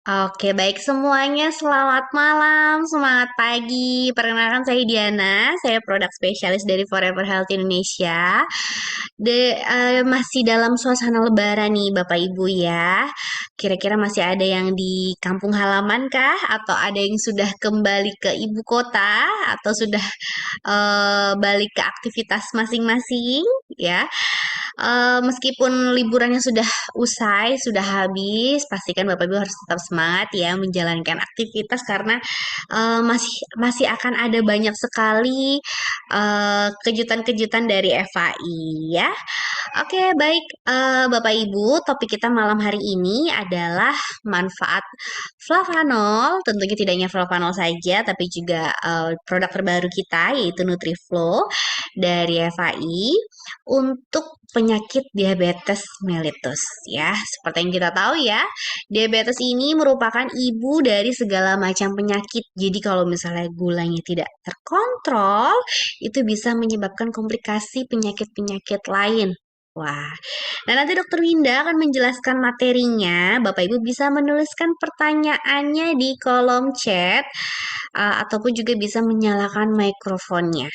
Oke, baik semuanya. Selamat malam, semangat pagi. Perkenalkan saya Diana, saya produk spesialis dari Forever Health Indonesia. Masih dalam suasana Lebaran nih, Bapak Ibu ya. Kira-kira masih ada yang di kampung halaman kah? Atau ada yang sudah kembali ke ibu kota? Atau sudah balik ke aktivitas masing-masing? Ya. Meskipun liburannya sudah usai, sudah habis, pastikan Bapak Ibu harus tetap semangat ya menjalankan aktivitas karena masih masih akan ada banyak sekali kejutan-kejutan dari FAI ya. Oke, baik Bapak Ibu, topik kita malam hari ini adalah manfaat flavanol. Tentunya tidak hanya flavanol saja, tapi juga produk terbaru kita yaitu NutriFlow dari FAI untuk penyakit diabetes mellitus ya. Seperti yang kita tahu ya, diabetes ini merupakan ibu dari segala macam penyakit. Jadi kalau misalnya gulanya tidak terkontrol, itu bisa menyebabkan komplikasi penyakit-penyakit lain. Wah, nah nanti Dokter Winda akan menjelaskan materinya. Bapak Ibu bisa menuliskan pertanyaannya di kolom chat ataupun juga bisa menyalakan mikrofonnya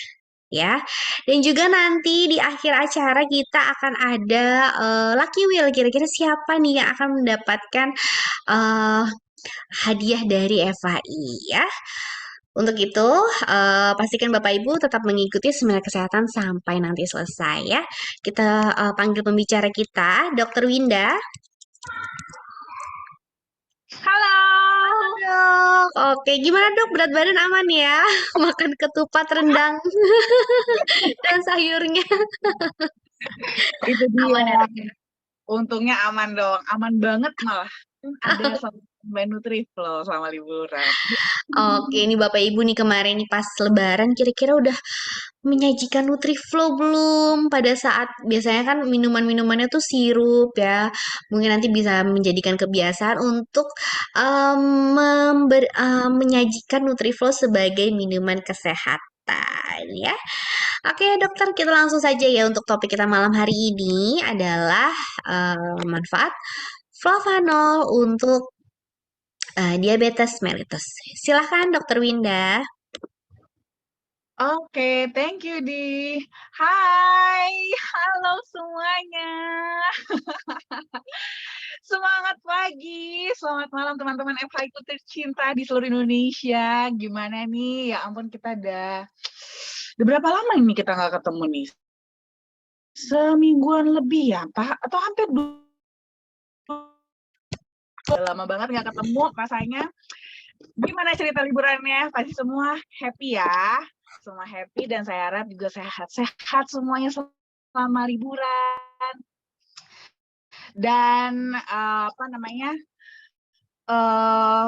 ya. Dan juga nanti di akhir acara kita akan ada Lucky Wheel. Kira-kira siapa nih yang akan mendapatkan eh, hadiah dari FAI ya. Untuk itu, pastikan Bapak Ibu tetap mengikuti seminar kesehatan sampai nanti selesai ya. Kita panggil pembicara kita, Dokter Winda. Halo, Dok, oke, gimana dok? Berat badan aman ya? Makan ketupat rendang dan sayurnya itu dia. aman ya dok? Untungnya aman dong, aman banget malah. Ada sampai Nutriflow selama liburan. Oke, ini Bapak Ibu nih kemarin nih pas Lebaran kira-kira udah menyajikan Nutriflow belum? Pada saat biasanya kan minuman-minumannya tuh sirup ya. Mungkin nanti bisa menjadikan kebiasaan untuk menyajikan Nutriflow sebagai minuman kesehatan ya. Oke, dokter, kita langsung saja ya untuk topik kita malam hari ini adalah manfaat flavanol untuk diabetes mellitus. Silahkan, Dokter Winda. Oke, thank you Di. Hai, halo semuanya. Semangat pagi, selamat malam teman-teman FH ku tercinta di seluruh Indonesia. Gimana nih? Ya ampun, kita udah berapa lama ini kita nggak ketemu nih? Semingguan lebih ya, Pak? Atau hampir udah lama banget nggak ketemu rasanya. Gimana cerita liburannya? Pasti semua happy ya. Semua happy dan saya harap juga sehat-sehat semuanya selama liburan. Dan apa namanya?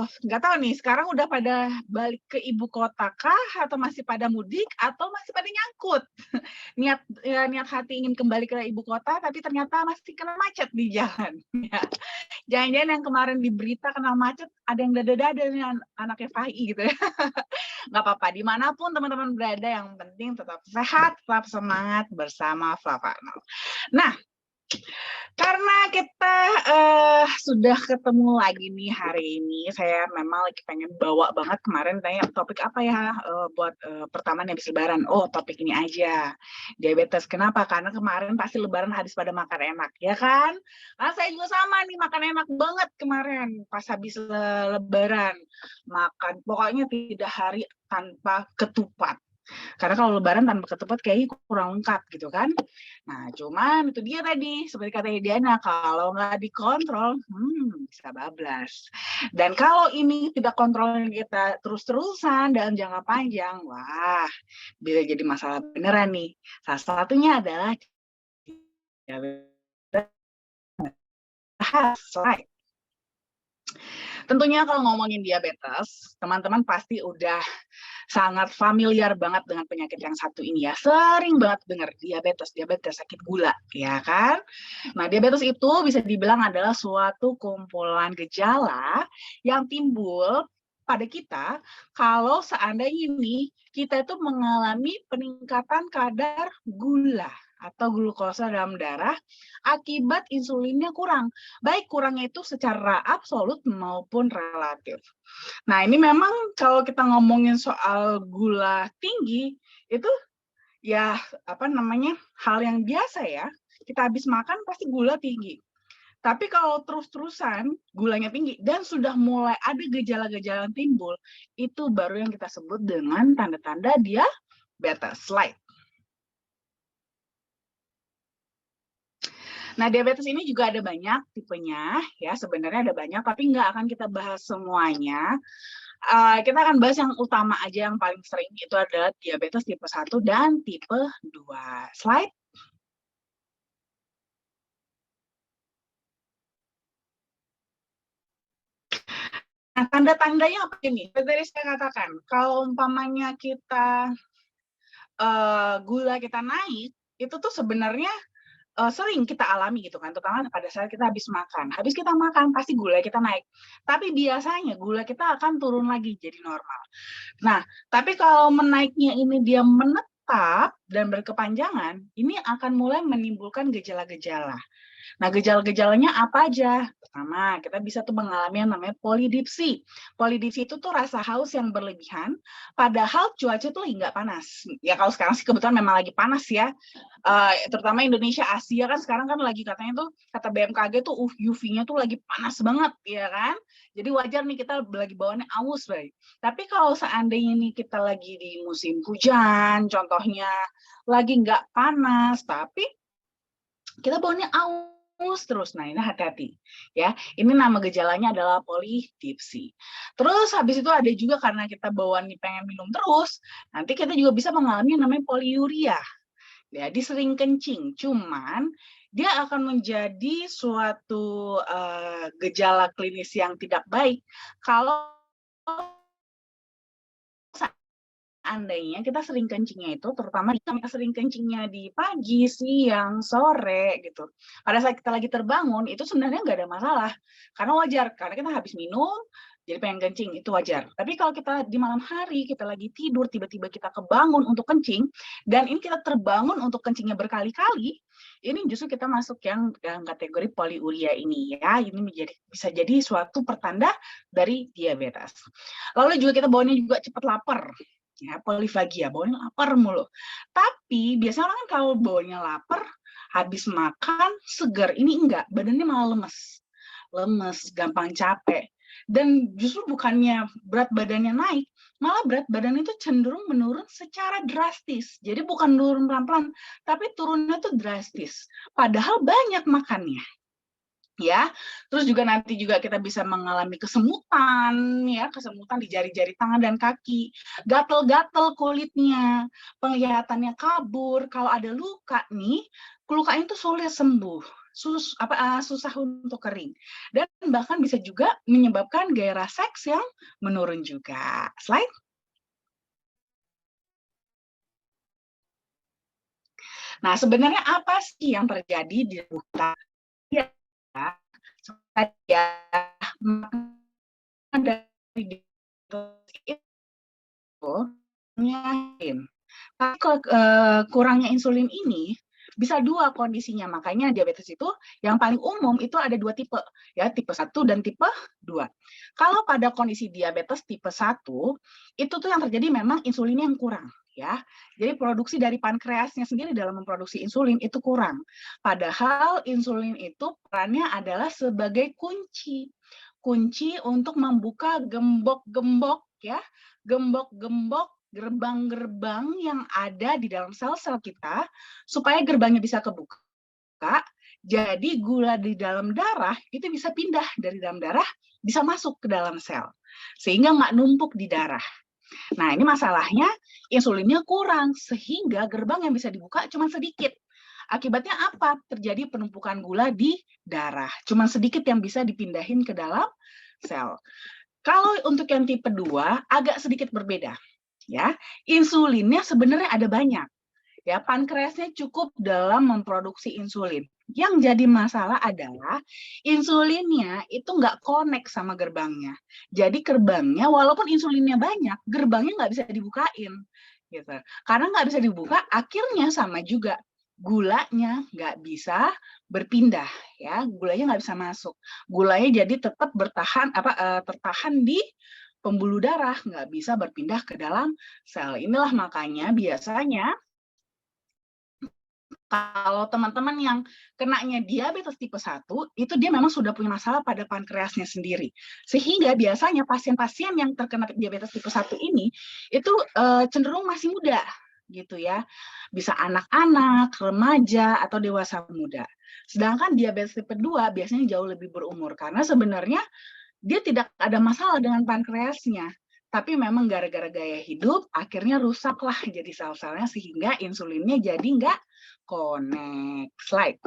Nggak tahu nih, sekarang udah pada balik ke ibu kota kah? Atau masih pada mudik? Atau masih pada nyangkut? Niat hati ingin kembali ke ibu kota, tapi ternyata masih kena macet di jalan. Ya. Jangan-jangan yang kemarin di berita kena macet, ada yang dada-dada nih anaknya FAI gitu ya. Nggak apa-apa, dimanapun teman-teman berada, yang penting tetap sehat, tetap semangat bersama Flavanol. Nah, karena kita sudah ketemu lagi nih hari ini, saya memang lagi pengen bawa banget kemarin tanya topik apa ya buat pertama nih habis lebaran. Oh, topik ini aja. Diabetes. Kenapa? Karena kemarin pasti lebaran habis pada makan enak, ya kan? Nah, saya juga sama nih makan enak banget kemarin pas habis lebaran. Makan pokoknya tidak hari tanpa ketupat. Karena kalau lebaran tanpa ketupat kayaknya kurang lengkap gitu kan. Nah, cuman itu dia tadi, seperti kata Diana, kalau nggak dikontrol, bisa bablas. Dan kalau ini tidak kontrol kita terus-terusan dalam jangka panjang, wah, bisa jadi masalah beneran nih. Salah satunya adalah diabetes. Tentunya kalau ngomongin diabetes, teman-teman pasti udah sangat familiar banget dengan penyakit yang satu ini ya. Sering banget dengar diabetes, sakit gula, ya kan? Nah, diabetes itu bisa dibilang adalah suatu kumpulan gejala yang timbul pada kita kalau seandainya ini kita itu mengalami peningkatan kadar gula. atau glukosa dalam darah akibat insulinnya kurang. Baik kurangnya itu secara absolut maupun relatif. Nah, ini memang kalau kita ngomongin soal gula tinggi, itu ya apa namanya, hal yang biasa ya. Kita habis makan pasti gula tinggi. Tapi kalau terus-terusan gulanya tinggi dan sudah mulai ada gejala-gejala yang timbul, itu baru yang kita sebut dengan tanda-tanda diabetes. Slide. Nah, diabetes ini juga ada banyak tipenya, ya sebenarnya ada banyak, tapi nggak akan kita bahas semuanya. Kita akan bahas yang utama aja, yang paling sering itu adalah diabetes tipe 1 dan tipe 2. Slide. Nah, tanda-tandanya apa ini? Tadi saya katakan, kalau umpamanya kita gula kita naik, itu tuh sebenarnya sering kita alami gitu kan, terutama pada saat kita habis makan. Habis kita makan pasti gula kita naik. Tapi biasanya gula kita akan turun lagi jadi normal. Nah, tapi kalau menaiknya ini dia menetap dan berkepanjangan, ini akan mulai menimbulkan gejala-gejala. Nah, gejala-gejalanya apa aja? Pertama, kita bisa tuh mengalami yang namanya polidipsi. Polidipsi itu tuh rasa haus yang berlebihan, padahal cuaca tuh lagi nggak panas. Ya kalau sekarang sih kebetulan memang lagi panas ya. Terutama Indonesia, Asia kan sekarang kan lagi katanya tuh, kata BMKG tuh UV-nya tuh lagi panas banget, ya kan? Jadi wajar nih kita lagi bawaannya aus, baik. Tapi kalau seandainya nih kita lagi di musim hujan, contohnya lagi nggak panas, tapi kita bawaannya aus terus. Nah, ini hati-hati ya. Ini nama gejalanya adalah polidipsi. Terus habis itu ada juga karena kita bawaannya pengen minum terus, nanti kita juga bisa mengalami yang namanya poliuria. Jadi sering kencing, cuman dia akan menjadi suatu gejala klinis yang tidak baik kalau seandainya kita sering kencingnya itu, terutama kita sering kencingnya di pagi, siang, sore gitu. Pada saat kita lagi terbangun, itu sebenarnya nggak ada masalah. Karena wajar, karena kita habis minum, jadi pengen kencing, itu wajar. Tapi kalau kita di malam hari, kita lagi tidur, tiba-tiba kita kebangun untuk kencing, dan ini kita terbangun untuk kencingnya berkali-kali, ini justru kita masuk yang kategori poliuria ini ya. Ini bisa jadi suatu pertanda dari diabetes. Lalu juga kita bawaannya juga cepat lapar. Ya, polifagia, bawaannya lapar mulu. Tapi biasanya orang kan kalau bawaannya lapar, habis makan segar, ini enggak, badannya malah lemes, gampang capek. Dan justru bukannya berat badannya naik, malah berat badan itu cenderung menurun secara drastis. Jadi bukan turun pelan-pelan, tapi turunnya tuh drastis. Padahal banyak makannya. Ya, terus juga nanti juga kita bisa mengalami kesemutan, ya, kesemutan di jari-jari tangan dan kaki, gatel-gatel kulitnya, penglihatannya kabur. Kalau ada luka nih, lukanya itu sulit sembuh, susah untuk kering, dan bahkan bisa juga menyebabkan gairah seks yang menurun juga. Slide. Nah, sebenarnya apa sih yang terjadi di tubuh kita? Ya, saya dari itu insulin. Tapi kurangnya insulin ini bisa dua kondisinya. Makanya diabetes itu yang paling umum itu ada dua tipe, ya, tipe 1 dan tipe 2. Kalau pada kondisi diabetes tipe 1, itu tuh yang terjadi memang insulinnya yang kurang, ya. Jadi produksi dari pankreasnya sendiri dalam memproduksi insulin itu kurang. Padahal insulin itu perannya adalah sebagai kunci untuk membuka gembok-gembok, ya, gembok-gembok gerbang-gerbang yang ada di dalam sel-sel kita supaya gerbangnya bisa kebuka. Jadi gula di dalam darah itu bisa pindah dari dalam darah, bisa masuk ke dalam sel, sehingga nggak numpuk di darah. Nah, ini masalahnya insulinnya kurang, sehingga gerbang yang bisa dibuka cuma sedikit. Akibatnya apa? Terjadi penumpukan gula di darah. Cuma sedikit yang bisa dipindahin ke dalam sel. Kalau untuk yang tipe 2 agak sedikit berbeda. Ya, insulinnya sebenarnya ada banyak. Ya, pankreasnya cukup dalam memproduksi insulin. Yang jadi masalah adalah insulinnya itu nggak connect sama gerbangnya. Jadi gerbangnya walaupun insulinnya banyak, gerbangnya nggak bisa dibukain. Gitu. Karena nggak bisa dibuka, akhirnya sama juga. gulanya nggak bisa berpindah, ya, gulanya nggak bisa masuk. Gulanya jadi tetap tertahan di pembuluh darah, nggak bisa berpindah ke dalam sel. Inilah makanya biasanya kalau teman-teman yang kenanya diabetes tipe 1, itu dia memang sudah punya masalah pada pankreasnya sendiri. Sehingga biasanya pasien-pasien yang terkena diabetes tipe 1 ini, itu cenderung masih muda, gitu ya. Bisa anak-anak, remaja, atau dewasa muda. Sedangkan diabetes tipe 2 biasanya jauh lebih berumur, karena sebenarnya dia tidak ada masalah dengan pankreasnya, tapi memang gara-gara gaya hidup akhirnya rusaklah jadi sel-selnya sehingga insulinnya jadi nggak connect. Slide.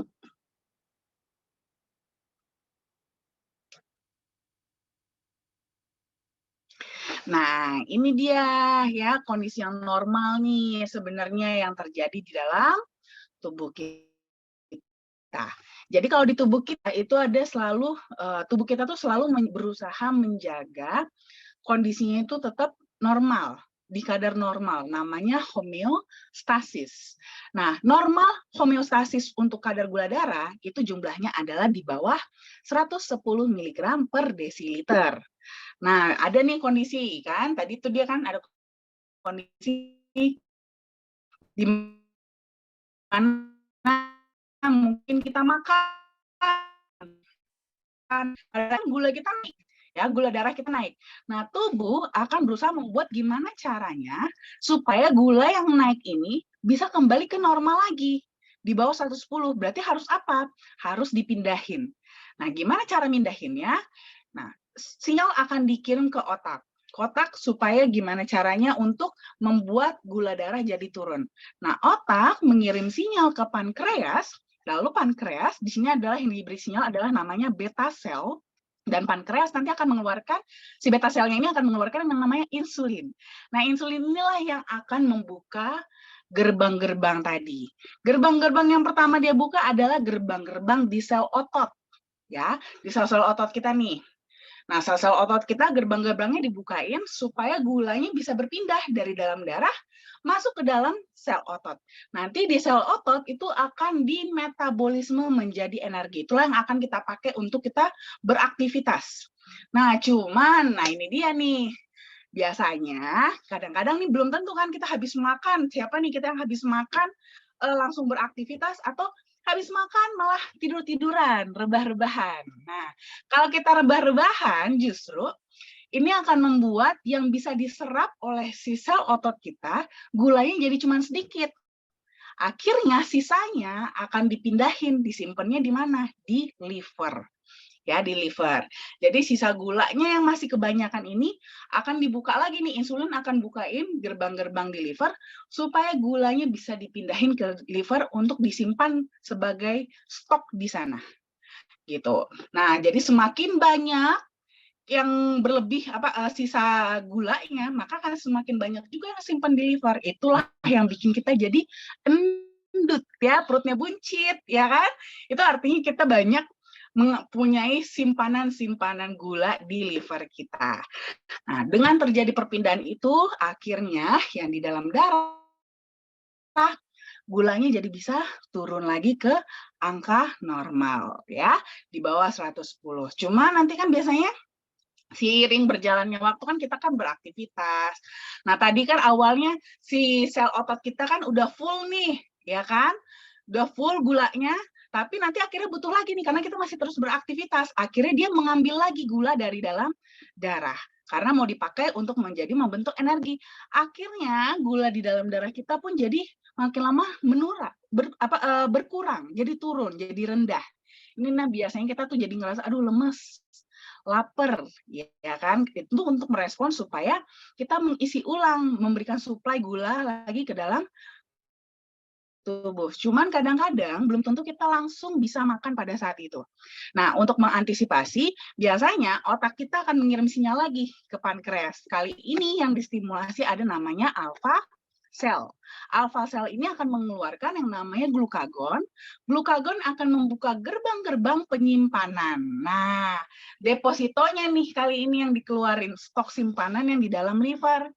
Nah, ini dia ya kondisi yang normal nih sebenarnya yang terjadi di dalam tubuh kita. Jadi kalau di tubuh kita itu ada selalu tubuh kita tuh selalu berusaha menjaga kondisinya itu tetap normal, di kadar normal, namanya homeostasis. Nah, normal homeostasis untuk kadar gula darah itu jumlahnya adalah di bawah 110 mg per desiliter. Nah, ada nih kondisi kan, tadi tuh dia kan ada kondisi di mana mungkin kita makan, gula kita naik, ya gula darah kita naik. Nah, tubuh akan berusaha membuat gimana caranya supaya gula yang naik ini bisa kembali ke normal lagi di bawah 110. Berarti harus apa? Harus dipindahin. Nah, gimana cara mindahinnya? Nah, sinyal akan dikirim ke otak. Otak supaya gimana caranya untuk membuat gula darah jadi turun. Nah, otak mengirim sinyal ke pankreas. Lalu pankreas di sini adalah yang diberi sinyal adalah namanya beta sel, dan pankreas nanti akan mengeluarkan, si beta selnya ini akan mengeluarkan yang namanya insulin. Nah, insulin inilah yang akan membuka gerbang-gerbang tadi. Gerbang-gerbang yang pertama dia buka adalah gerbang-gerbang di sel otot, ya, di sel-sel otot kita nih. Nah, sel-sel otot kita gerbang-gerbangnya dibukain supaya gulanya bisa berpindah dari dalam darah masuk ke dalam sel otot. Nanti di sel otot itu akan dimetabolisme menjadi energi. Itulah yang akan kita pakai untuk kita beraktivitas. Nah, nah ini dia nih. Biasanya, kadang-kadang nih belum tentu kan kita habis makan. Siapa nih kita yang habis makan langsung beraktivitas, atau habis makan malah tidur-tiduran, rebah-rebahan. Nah, kalau kita rebah-rebahan justru ini akan membuat yang bisa diserap oleh si sel otot kita, gulanya jadi cuma sedikit. Akhirnya sisanya akan dipindahin, disimpannya di mana? Di liver. Ya, di liver. Jadi sisa gulanya yang masih kebanyakan ini akan dibuka lagi nih, insulin akan bukain gerbang-gerbang di liver supaya gulanya bisa dipindahin ke liver untuk disimpan sebagai stok di sana. Gitu. Nah, jadi semakin banyak yang berlebih sisa gulanya, maka akan semakin banyak juga yang simpan di liver. Itulah yang bikin kita jadi endut ya, perutnya buncit ya kan? Itu artinya kita banyak mempunyai simpanan-simpanan gula di liver kita. Nah, dengan terjadi perpindahan itu, akhirnya yang di dalam darah gulanya jadi bisa turun lagi ke angka normal ya, di bawah 110. Cuma nanti kan biasanya seiring berjalannya waktu kan kita kan beraktivitas. Nah, tadi kan awalnya si sel otot kita kan udah full nih, ya kan? Udah full gulanya, tapi nanti akhirnya butuh lagi nih karena kita masih terus beraktivitas. Akhirnya dia mengambil lagi gula dari dalam darah karena mau dipakai untuk membentuk energi. Akhirnya gula di dalam darah kita pun jadi makin lama berkurang, jadi turun, jadi rendah. Ini biasanya kita tuh jadi ngerasa aduh lemes, lapar, ya kan? Itu untuk merespon supaya kita mengisi ulang, memberikan suplai gula lagi ke dalam tubuh. Cuman kadang-kadang belum tentu kita langsung bisa makan pada saat itu. Nah, untuk mengantisipasi, biasanya otak kita akan mengirim sinyal lagi ke pankreas. Kali ini yang distimulasi ada namanya alfa sel. Alfa sel ini akan mengeluarkan yang namanya glukagon. Glukagon akan membuka gerbang-gerbang penyimpanan. Nah, depositonya nih kali ini yang dikeluarin, stok simpanan yang di dalam liver.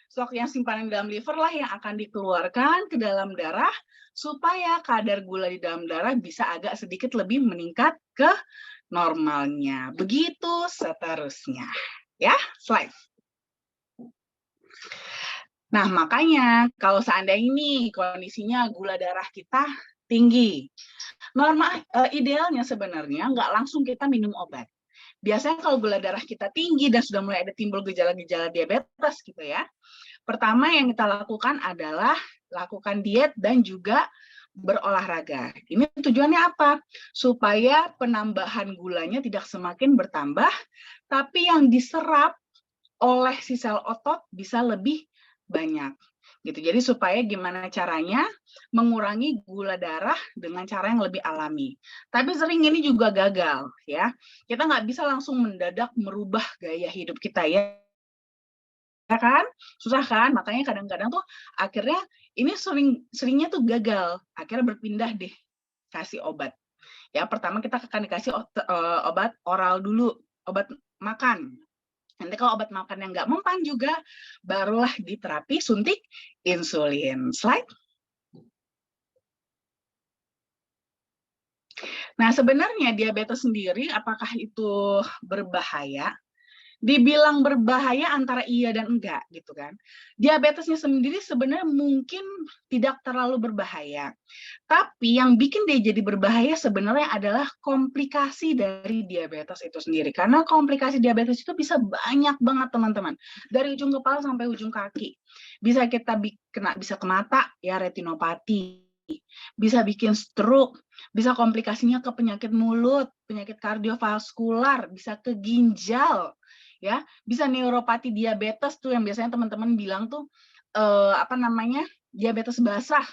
Stok yang simpanan di dalam liver lah yang akan dikeluarkan ke dalam darah supaya kadar gula di dalam darah bisa agak sedikit lebih meningkat ke normalnya. Begitu seterusnya. Ya, slide. Nah, makanya kalau seandainya ini kondisinya gula darah kita tinggi, idealnya sebenarnya nggak langsung kita minum obat. Biasanya kalau gula darah kita tinggi dan sudah mulai ada timbul gejala-gejala diabetes gitu ya, pertama yang kita lakukan adalah lakukan diet dan juga berolahraga. Ini tujuannya apa? Supaya penambahan gulanya tidak semakin bertambah, tapi yang diserap oleh si sel otot bisa lebih banyak. Gitu. Jadi supaya gimana caranya mengurangi gula darah dengan cara yang lebih alami. Tapi sering ini juga gagal ya. Kita nggak bisa langsung mendadak merubah gaya hidup kita ya kan? Susah kan? Makanya kadang-kadang tuh akhirnya ini seringnya tuh gagal. Akhirnya berpindah deh kasih obat. Ya, pertama kita akan dikasih obat oral dulu, obat makan. Nanti kalau obat makan yang nggak mempan juga, barulah diterapi suntik insulin. Slide. Nah, sebenarnya diabetes sendiri, apakah itu berbahaya? Dibilang berbahaya antara iya dan enggak, gitu kan. Diabetesnya sendiri sebenarnya mungkin tidak terlalu berbahaya. Tapi yang bikin dia jadi berbahaya sebenarnya adalah komplikasi dari diabetes itu sendiri. Karena komplikasi diabetes itu bisa banyak banget, teman-teman. Dari ujung kepala sampai ujung kaki. Bisa kita bisa ke mata, ya retinopati. Bisa bikin stroke, bisa komplikasinya ke penyakit mulut, penyakit kardiovaskular, bisa ke ginjal, ya, bisa neuropati diabetes tuh yang biasanya teman-teman bilang tuh diabetes basah,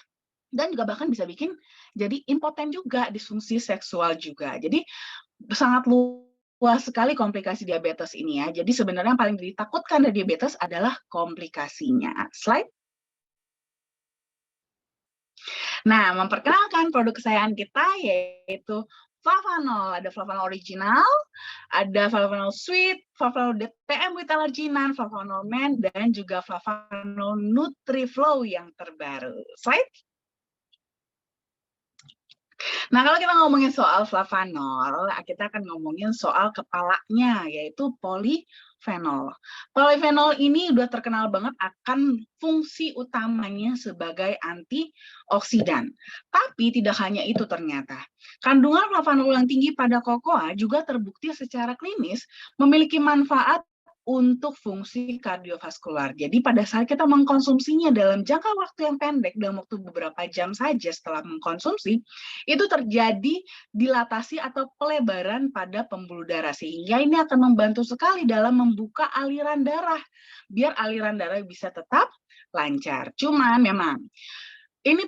dan juga bahkan bisa bikin jadi impoten juga, disfungsi seksual juga. Jadi sangat luas sekali komplikasi diabetes ini ya. Jadi sebenarnya yang paling ditakutkan dari diabetes adalah komplikasinya. Slide. Nah, memperkenalkan produk kesayangan kita yaitu Flavanol. Ada Flavanol original, ada Flavanol Sweet, Flavanol DTM with Allerginan, Flavanol Men, dan juga Flavanol NutriFlow yang terbaru. Slide. Nah, kalau kita ngomongin soal flavanol, kita akan ngomongin soal kepalanya, yaitu polifenol. Polifenol ini udah terkenal banget akan fungsi utamanya sebagai antioksidan. Tapi tidak hanya itu ternyata. Kandungan flavanol yang tinggi pada kokoa juga terbukti secara klinis memiliki manfaat untuk fungsi kardiovaskular. Jadi pada saat kita mengkonsumsinya dalam jangka waktu yang pendek, dalam waktu beberapa jam saja setelah mengkonsumsi, itu terjadi dilatasi atau pelebaran pada pembuluh darah. Sehingga ini akan membantu sekali dalam membuka aliran darah, biar aliran darah bisa tetap lancar. Cuman memang ini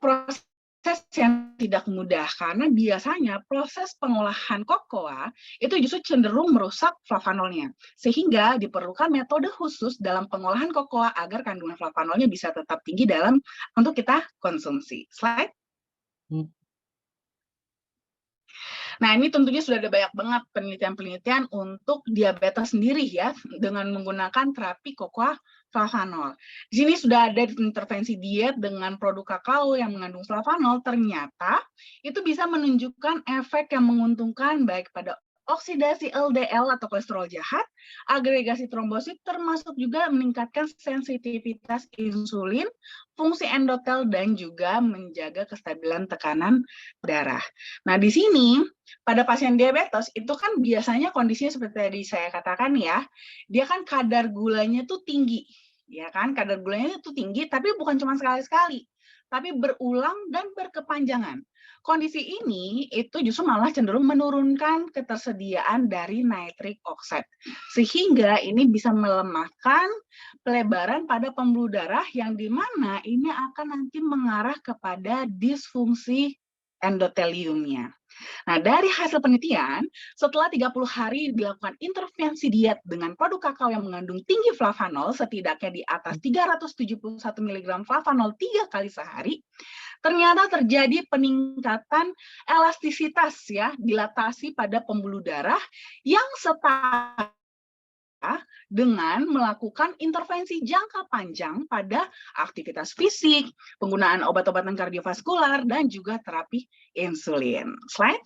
proses yang tidak mudah karena biasanya proses pengolahan kokoa itu justru cenderung merusak flavanolnya, sehingga diperlukan metode khusus dalam pengolahan kokoa agar kandungan flavanolnya bisa tetap tinggi untuk kita konsumsi. Slide. Nah, ini tentunya sudah ada banyak banget penelitian-penelitian untuk diabetes sendiri ya, dengan menggunakan terapi kokoa flavanol. Di sini sudah ada intervensi diet dengan produk kakao yang mengandung flavanol, ternyata itu bisa menunjukkan efek yang menguntungkan baik pada oksidasi LDL atau kolesterol jahat, agregasi trombosit, termasuk juga meningkatkan sensitivitas insulin, fungsi endotel, dan juga menjaga kestabilan tekanan darah. Nah, di sini pada pasien diabetes itu kan biasanya kondisinya seperti tadi saya katakan ya, dia kan kadar gulanya tuh tinggi, ya kan? Kadar gulanya itu tinggi, tapi bukan cuma sekali-sekali, tapi berulang dan berkepanjangan. Kondisi ini itu justru malah cenderung menurunkan ketersediaan dari nitric oxide, sehingga ini bisa melemahkan pelebaran pada pembuluh darah yang dimana ini akan nanti mengarah kepada disfungsi endoteliumnya. Nah, dari hasil penelitian, setelah 30 hari dilakukan intervensi diet dengan produk kakao yang mengandung tinggi flavanol, setidaknya di atas 371 mg flavanol 3 kali sehari, ternyata terjadi peningkatan elastisitas ya, dilatasi pada pembuluh darah yang setara dengan melakukan intervensi jangka panjang pada aktivitas fisik, penggunaan obat-obatan kardiovaskular, dan juga terapi insulin. Slide.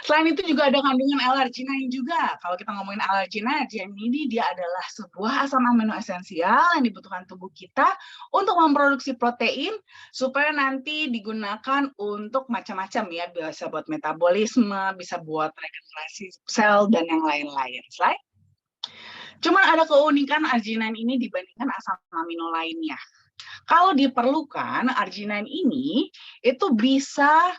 Selain itu juga ada kandungan L-arginin juga. Kalau kita ngomongin L-arginin ini dia adalah sebuah asam amino esensial yang dibutuhkan tubuh kita untuk memproduksi protein supaya nanti digunakan untuk macam-macam ya, bisa buat metabolisme, bisa buat regenerasi sel dan yang lain-lain. Slide. Cuman ada keunikan arginin ini dibandingkan asam amino lainnya. Kalau diperlukan, arginin ini itu bisa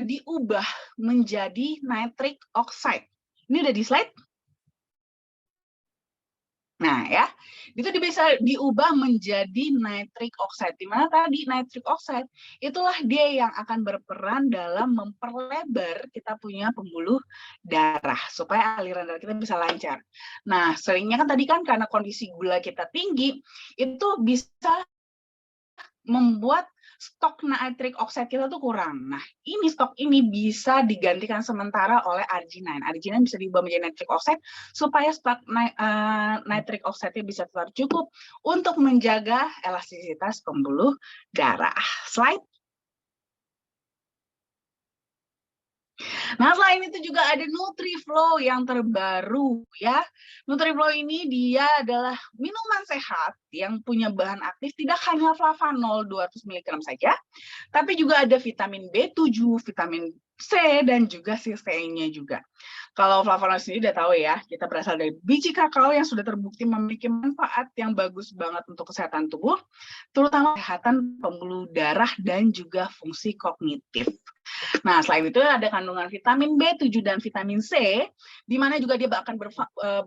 diubah menjadi nitric oxide. Ini udah di slide. Nah ya, itu bisa diubah menjadi nitric oxide. Di mana tadi nitric oxide itulah dia yang akan berperan dalam memperlebar kita punya pembuluh darah supaya aliran darah kita bisa lancar. Nah, seringnya kan tadi kan karena kondisi gula kita tinggi, itu bisa membuat stok nitric oxide kita tuh kurang. Nah, ini stok ini bisa digantikan sementara oleh arginin. Arginin bisa diubah menjadi nitric oxide supaya stok nitric oxide-nya bisa tetap cukup untuk menjaga elastisitas pembuluh darah. Slide. Nah, selain itu juga ada NutriFlow yang terbaru ya. NutriFlow ini dia adalah minuman sehat yang punya bahan aktif tidak hanya flavanol 200 mg saja, tapi juga ada vitamin B7, vitamin C, dan juga cysteine-nya juga. Kalau flavanol sendiri udah tahu ya, kita berasal dari biji kakao yang sudah terbukti memiliki manfaat yang bagus banget untuk kesehatan tubuh, terutama kesehatan pembuluh darah dan juga fungsi kognitif. Nah, selain itu ada kandungan vitamin B7 dan vitamin C, di mana juga dia akan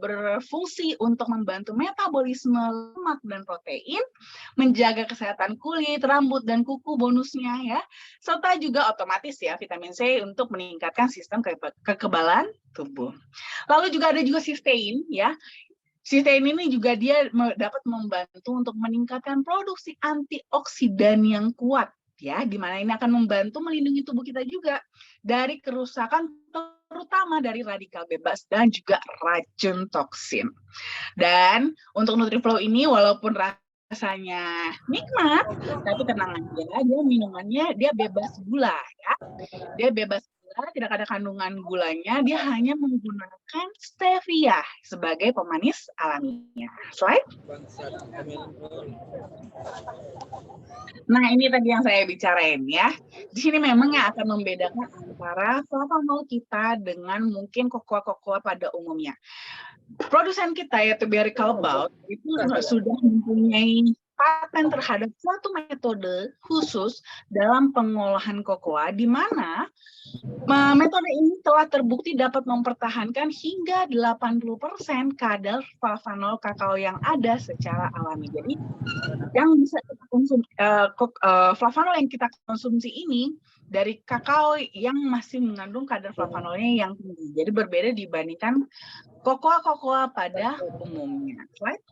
berfungsi untuk membantu metabolisme lemak dan protein, menjaga kesehatan kulit, rambut, dan kuku bonusnya ya, serta juga otomatis ya vitamin C untuk meningkatkan sistem kekebalan tubuh. Lalu juga ada juga cysteine ya. Cysteine ini juga dia dapat membantu untuk meningkatkan produksi antioksidan yang kuat ya, di mana ini akan membantu melindungi tubuh kita juga dari kerusakan terutama dari radikal bebas dan juga racun toksin. Dan untuk NutriFlow ini walaupun rasanya nikmat, tapi tenang aja, dia minumannya dia bebas gula ya. Dia bebas gula, tidak ada kandungan gulanya, dia hanya menggunakan stevia sebagai pemanis alaminya. Slide. Nah, ini tadi yang saya bicarain ya. Di sini memang yang akan membedakan antara flavanol kita dengan mungkin kokoa-kokoa pada umumnya. Produsen kita yaitu Barry Callebaut itu sudah mempunyai paten terhadap suatu metode khusus dalam pengolahan kokoa, di mana metode ini telah terbukti dapat mempertahankan hingga 80% kadar flavanol kakao yang ada secara alami. Jadi yang bisa kita konsumsi, flavanol yang kita konsumsi ini dari kakao yang masih mengandung kadar flavanolnya yang tinggi. Jadi berbeda dibandingkan kokoa-kokoa pada umumnya. Slide.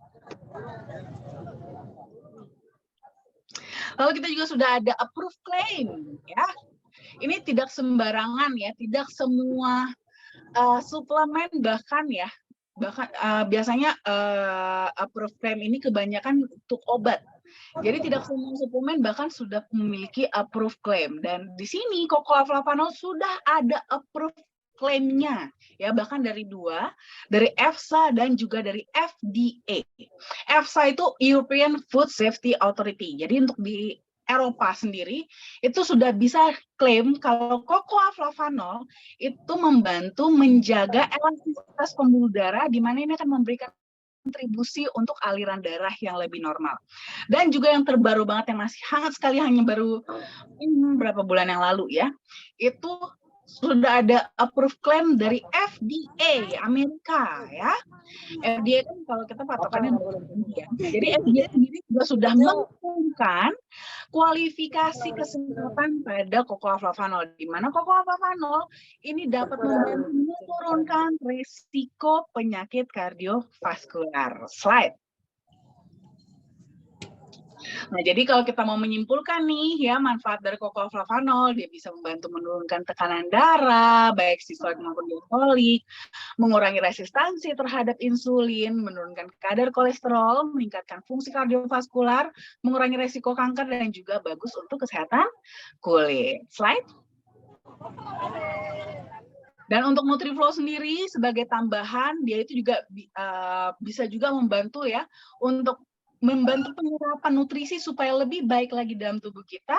Lalu kita juga sudah ada approved claim ya. Ini tidak sembarangan ya, tidak semua suplemen bahkan biasanya approved claim ini kebanyakan untuk obat. Jadi tidak semua suplemen bahkan sudah memiliki approved claim, dan di sini cocoa flavanol sudah ada approved klaimnya ya, bahkan dari EFSA dan juga dari FDA. EFSA itu European Food Safety Authority. Jadi untuk di Eropa sendiri itu sudah bisa klaim kalau cocoa flavanol itu membantu menjaga elastisitas pembuluh darah, di mana ini akan memberikan kontribusi untuk aliran darah yang lebih normal. Dan juga yang terbaru banget yang masih hangat sekali, hanya baru berapa bulan yang lalu ya, itu sudah ada approved claim dari FDA Amerika ya. FDA kan kalau kita patokannya ya. Jadi FDA sendiri juga sudah mengumumkan kualifikasi kesehatan pada cocoa flavanol, di mana cocoa flavanol ini dapat membantu menurunkan risiko penyakit kardiovaskular. Slide. Nah, jadi kalau kita mau menyimpulkan nih ya manfaat dari flavanol, dia bisa membantu menurunkan tekanan darah, baik sistolik maupun diastolik, mengurangi resistansi terhadap insulin, menurunkan kadar kolesterol, meningkatkan fungsi kardiovaskular, mengurangi resiko kanker, dan juga bagus untuk kesehatan kulit. Slide. Dan untuk NutriFlow sendiri sebagai tambahan, dia itu juga bisa juga membantu ya untuk membantu penyerapan nutrisi supaya lebih baik lagi dalam tubuh kita,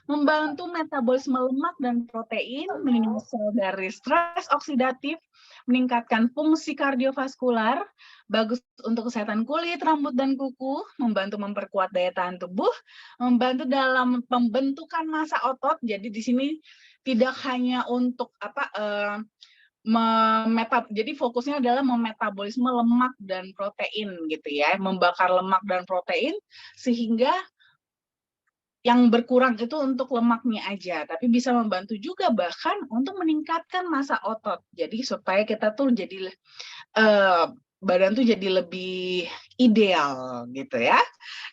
membantu metabolisme lemak dan protein, melindungi sel dari stres oksidatif, meningkatkan fungsi kardiovaskular, bagus untuk kesehatan kulit, rambut, dan kuku, membantu memperkuat daya tahan tubuh, membantu dalam pembentukan massa otot. Jadi di sini tidak hanya untuk jadi fokusnya adalah memetabolisme lemak dan protein gitu ya, membakar lemak dan protein sehingga yang berkurang itu untuk lemaknya aja, tapi bisa membantu juga bahkan untuk meningkatkan massa otot. Jadi supaya kita tuh jadi badan tuh jadi lebih ideal gitu ya.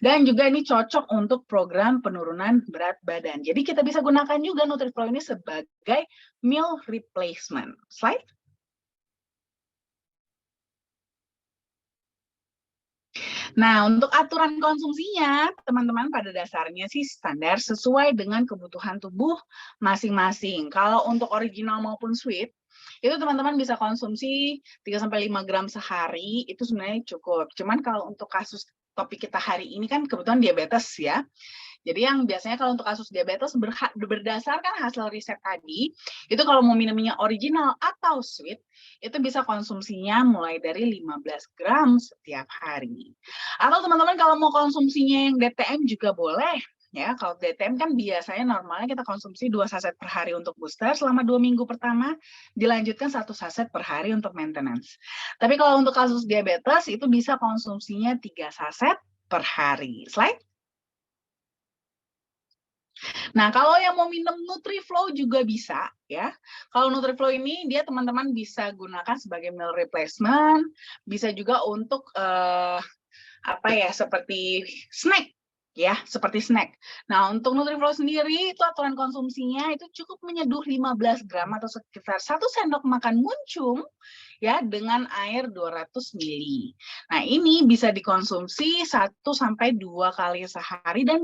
Dan juga ini cocok untuk program penurunan berat badan. Jadi kita bisa gunakan juga NutriFlow ini sebagai meal replacement. Slide. Nah, untuk aturan konsumsinya, teman-teman pada dasarnya sih standar sesuai dengan kebutuhan tubuh masing-masing. Kalau untuk original maupun sweet, itu teman-teman bisa konsumsi 3-5 gram sehari, itu sebenarnya cukup. Cuman kalau untuk kasus topik kita hari ini kan kebetulan diabetes ya. Jadi yang biasanya kalau untuk kasus diabetes berdasarkan hasil riset tadi, itu kalau mau minumnya original atau sweet, itu bisa konsumsinya mulai dari 15 gram setiap hari. Atau teman-teman kalau mau konsumsinya yang DTM juga boleh. Ya, kalau DTM kan biasanya normalnya kita konsumsi 2 saset per hari untuk booster selama 2 minggu pertama, dilanjutkan 1 saset per hari untuk maintenance. Tapi kalau untuk kasus diabetes itu bisa konsumsinya 3 saset per hari. Slide. Nah, kalau yang mau minum NutriFlow juga bisa ya. Kalau NutriFlow ini dia teman-teman bisa gunakan sebagai meal replacement, bisa juga untuk seperti snack ya, seperti snack. Nah, untuk NutriFlow sendiri itu aturan konsumsinya itu cukup menyeduh 15 gram atau sekitar 1 sendok makan muncung ya dengan air 200 ml. Nah, ini bisa dikonsumsi 1-2 kali sehari dan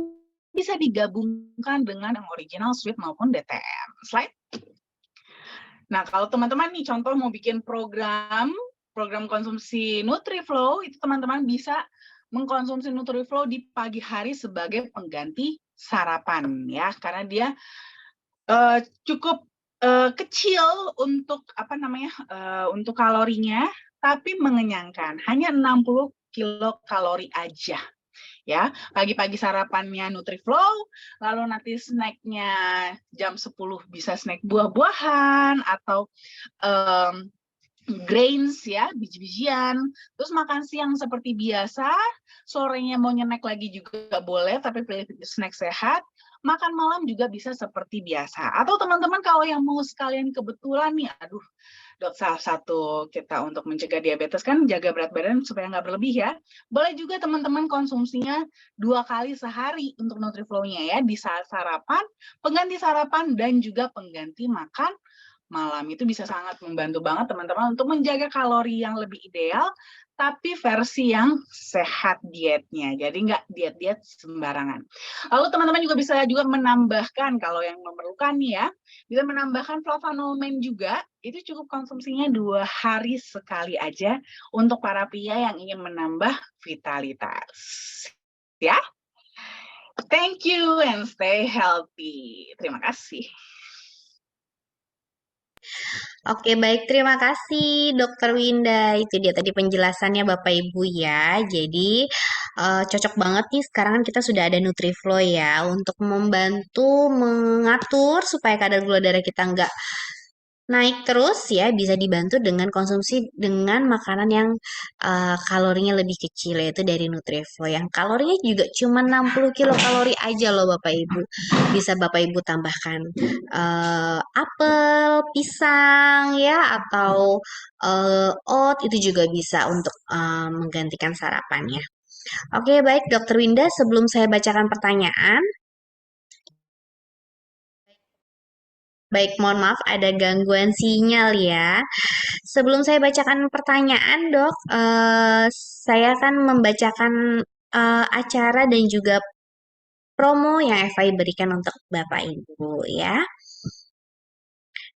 bisa digabungkan dengan yang original sweet maupun DTM. Slide. Nah, kalau teman-teman nih contoh mau bikin program konsumsi NutriFlow, itu teman-teman bisa mengkonsumsi NutriFlow di pagi hari sebagai pengganti sarapan ya, karena dia cukup kecil untuk untuk kalorinya, tapi mengenyangkan. Hanya 60 kilokalori aja. Ya, pagi-pagi sarapannya NutriFlow, lalu nanti snacknya jam 10 bisa snack buah-buahan atau grains ya, biji-bijian. Terus makan siang seperti biasa, sorenya mau snack lagi juga boleh, tapi pilih snack sehat. Makan malam juga bisa seperti biasa. Atau teman-teman kalau yang mau sekalian kebetulan nih, aduh, dok, salah satu kita untuk mencegah diabetes kan jaga berat badan supaya nggak berlebih ya. Boleh juga teman-teman konsumsinya 2 kali sehari untuk NutriFlow-nya ya, di saat sarapan, pengganti sarapan, dan juga pengganti makan malam. Itu bisa sangat membantu banget teman-teman untuk menjaga kalori yang lebih ideal, tapi versi yang sehat dietnya. Jadi nggak diet-diet sembarangan. Lalu teman-teman juga bisa juga menambahkan, kalau yang memerlukan nih ya, bisa menambahkan flavanomen juga. Itu cukup konsumsinya 2 hari sekali aja untuk para pria yang ingin menambah vitalitas. Ya, thank you and stay healthy. Terima kasih. Oke, baik. Terima kasih, Dokter Winda. Itu dia tadi penjelasannya Bapak Ibu ya. Jadi, cocok banget nih. Sekarang kan kita sudah ada NutriFlow ya untuk membantu mengatur supaya kadar gula darah kita nggak naik terus ya, bisa dibantu dengan konsumsi dengan makanan yang kalorinya lebih kecil, yaitu dari NutriFlow yang kalorinya juga cuma 60 kilokalori aja loh Bapak Ibu. Bisa Bapak Ibu tambahkan apel, pisang ya, atau oat, itu juga bisa untuk menggantikan sarapannya. Oke, baik Dokter Winda, sebelum saya bacakan pertanyaan, baik mohon maaf ada gangguan sinyal ya. Sebelum saya bacakan pertanyaan, Dok, saya akan membacakan acara dan juga promo yang FI berikan untuk Bapak Ibu ya.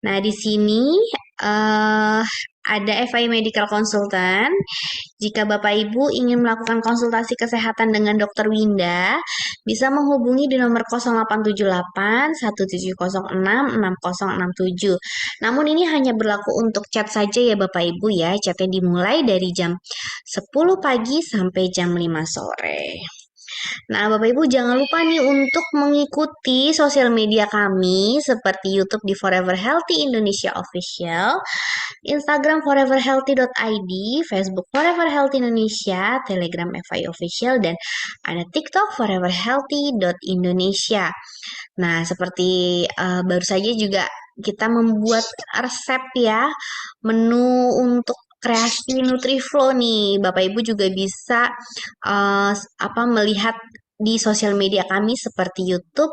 Nah, di sini eh ada FI Medical Consultant. Jika Bapak Ibu ingin melakukan konsultasi kesehatan dengan Dokter Winda, bisa menghubungi di nomor 0878 1706 6067. Namun ini hanya berlaku untuk chat saja ya Bapak Ibu ya. Chatnya dimulai dari jam 10 pagi sampai jam 5 sore. Nah, Bapak Ibu jangan lupa nih untuk mengikuti sosial media kami seperti YouTube di Forever Healthy Indonesia Official, Instagram foreverhealthy.id, Facebook Forever Healthy Indonesia, Telegram FI Official, dan ada TikTok foreverhealthy.indonesia. Nah, seperti baru saja juga kita membuat resep ya, menu untuk kreasi NutriFlow nih. Bapak Ibu juga bisa melihat di sosial media kami seperti YouTube,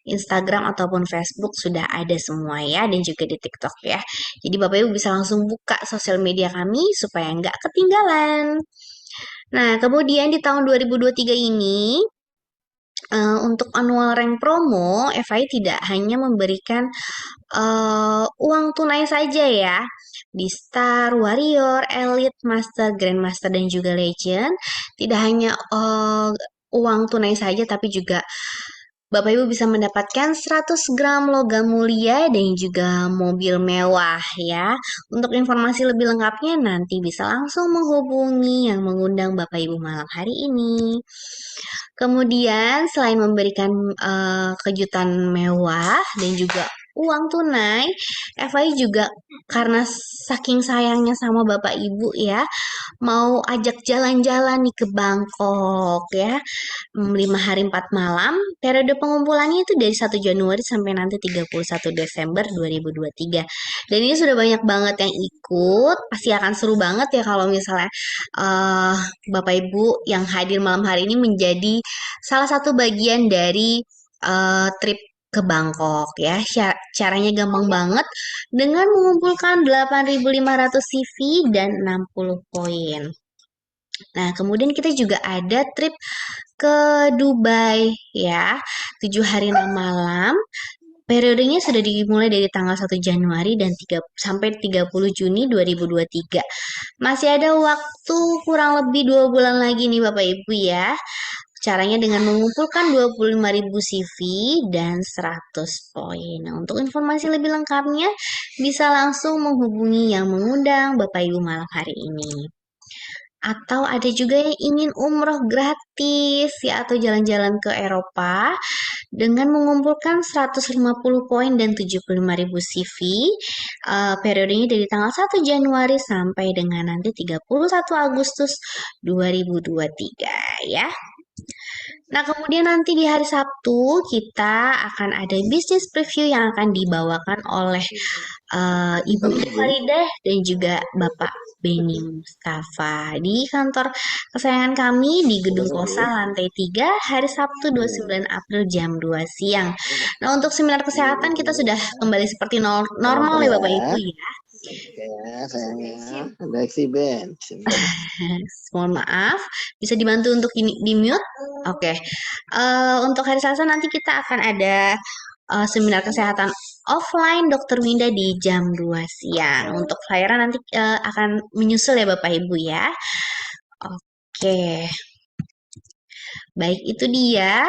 Instagram ataupun Facebook sudah ada semua ya dan juga di TikTok ya. Jadi Bapak Ibu bisa langsung buka sosial media kami supaya nggak ketinggalan. Nah, kemudian di tahun 2023 ini untuk annual rank promo, FI tidak hanya memberikan uang tunai saja ya. Di Star, Warrior, Elite, Master, Grandmaster, dan juga Legend. Tidak hanya uang tunai saja, tapi juga Bapak Ibu bisa mendapatkan 100 gram logam mulia dan juga mobil mewah ya. Untuk informasi lebih lengkapnya nanti bisa langsung menghubungi yang mengundang Bapak Ibu malam hari ini. Kemudian selain memberikan kejutan mewah dan juga uang tunai, FI juga karena saking sayangnya sama Bapak Ibu ya, mau ajak jalan-jalan nih ke Bangkok ya. 5 hari 4 malam. Periode pengumpulannya itu dari 1 Januari sampai nanti 31 Desember 2023. Dan ini sudah banyak banget yang ikut. Pasti akan seru banget ya kalau misalnya eh Bapak Ibu yang hadir malam hari ini menjadi salah satu bagian dari trip ke Bangkok ya. Caranya gampang banget dengan mengumpulkan 8.500 CV dan 60 poin. Nah, kemudian kita juga ada trip ke Dubai ya, 7 hari 6 malam. Periodenya sudah dimulai dari tanggal 1 Januari dan sampai 30 Juni 2023. Masih ada waktu kurang lebih 2 bulan lagi nih Bapak Ibu ya. Caranya dengan mengumpulkan 25.000 CV dan 100 poin. Nah, untuk informasi lebih lengkapnya bisa langsung menghubungi yang mengundang Bapak Ibu malam hari ini. Atau ada juga yang ingin umroh gratis ya atau jalan-jalan ke Eropa dengan mengumpulkan 150 poin dan 75.000 CV. Periodenya dari tanggal 1 Januari sampai dengan nanti 31 Agustus 2023 ya. Nah, kemudian nanti di hari Sabtu kita akan ada bisnis preview yang akan dibawakan oleh Ibu Faridah dan juga Bapak Beni Mustafa di kantor kesayangan kami di Gedung Kosa lantai 3 hari Sabtu 29 April jam 2 siang. Nah, untuk seminar kesehatan kita sudah kembali seperti normal ya Bapak Ibu ya. Ya, sayangnya ada eksiben. Mohon maaf, bisa dibantu untuk di mute? Oke. Untuk hari Selasa nanti kita akan ada seminar kesehatan offline Dokter Winda di jam 2 siang. Untuk flyernya nanti akan menyusul ya Bapak Ibu ya. Oke. Baik, itu dia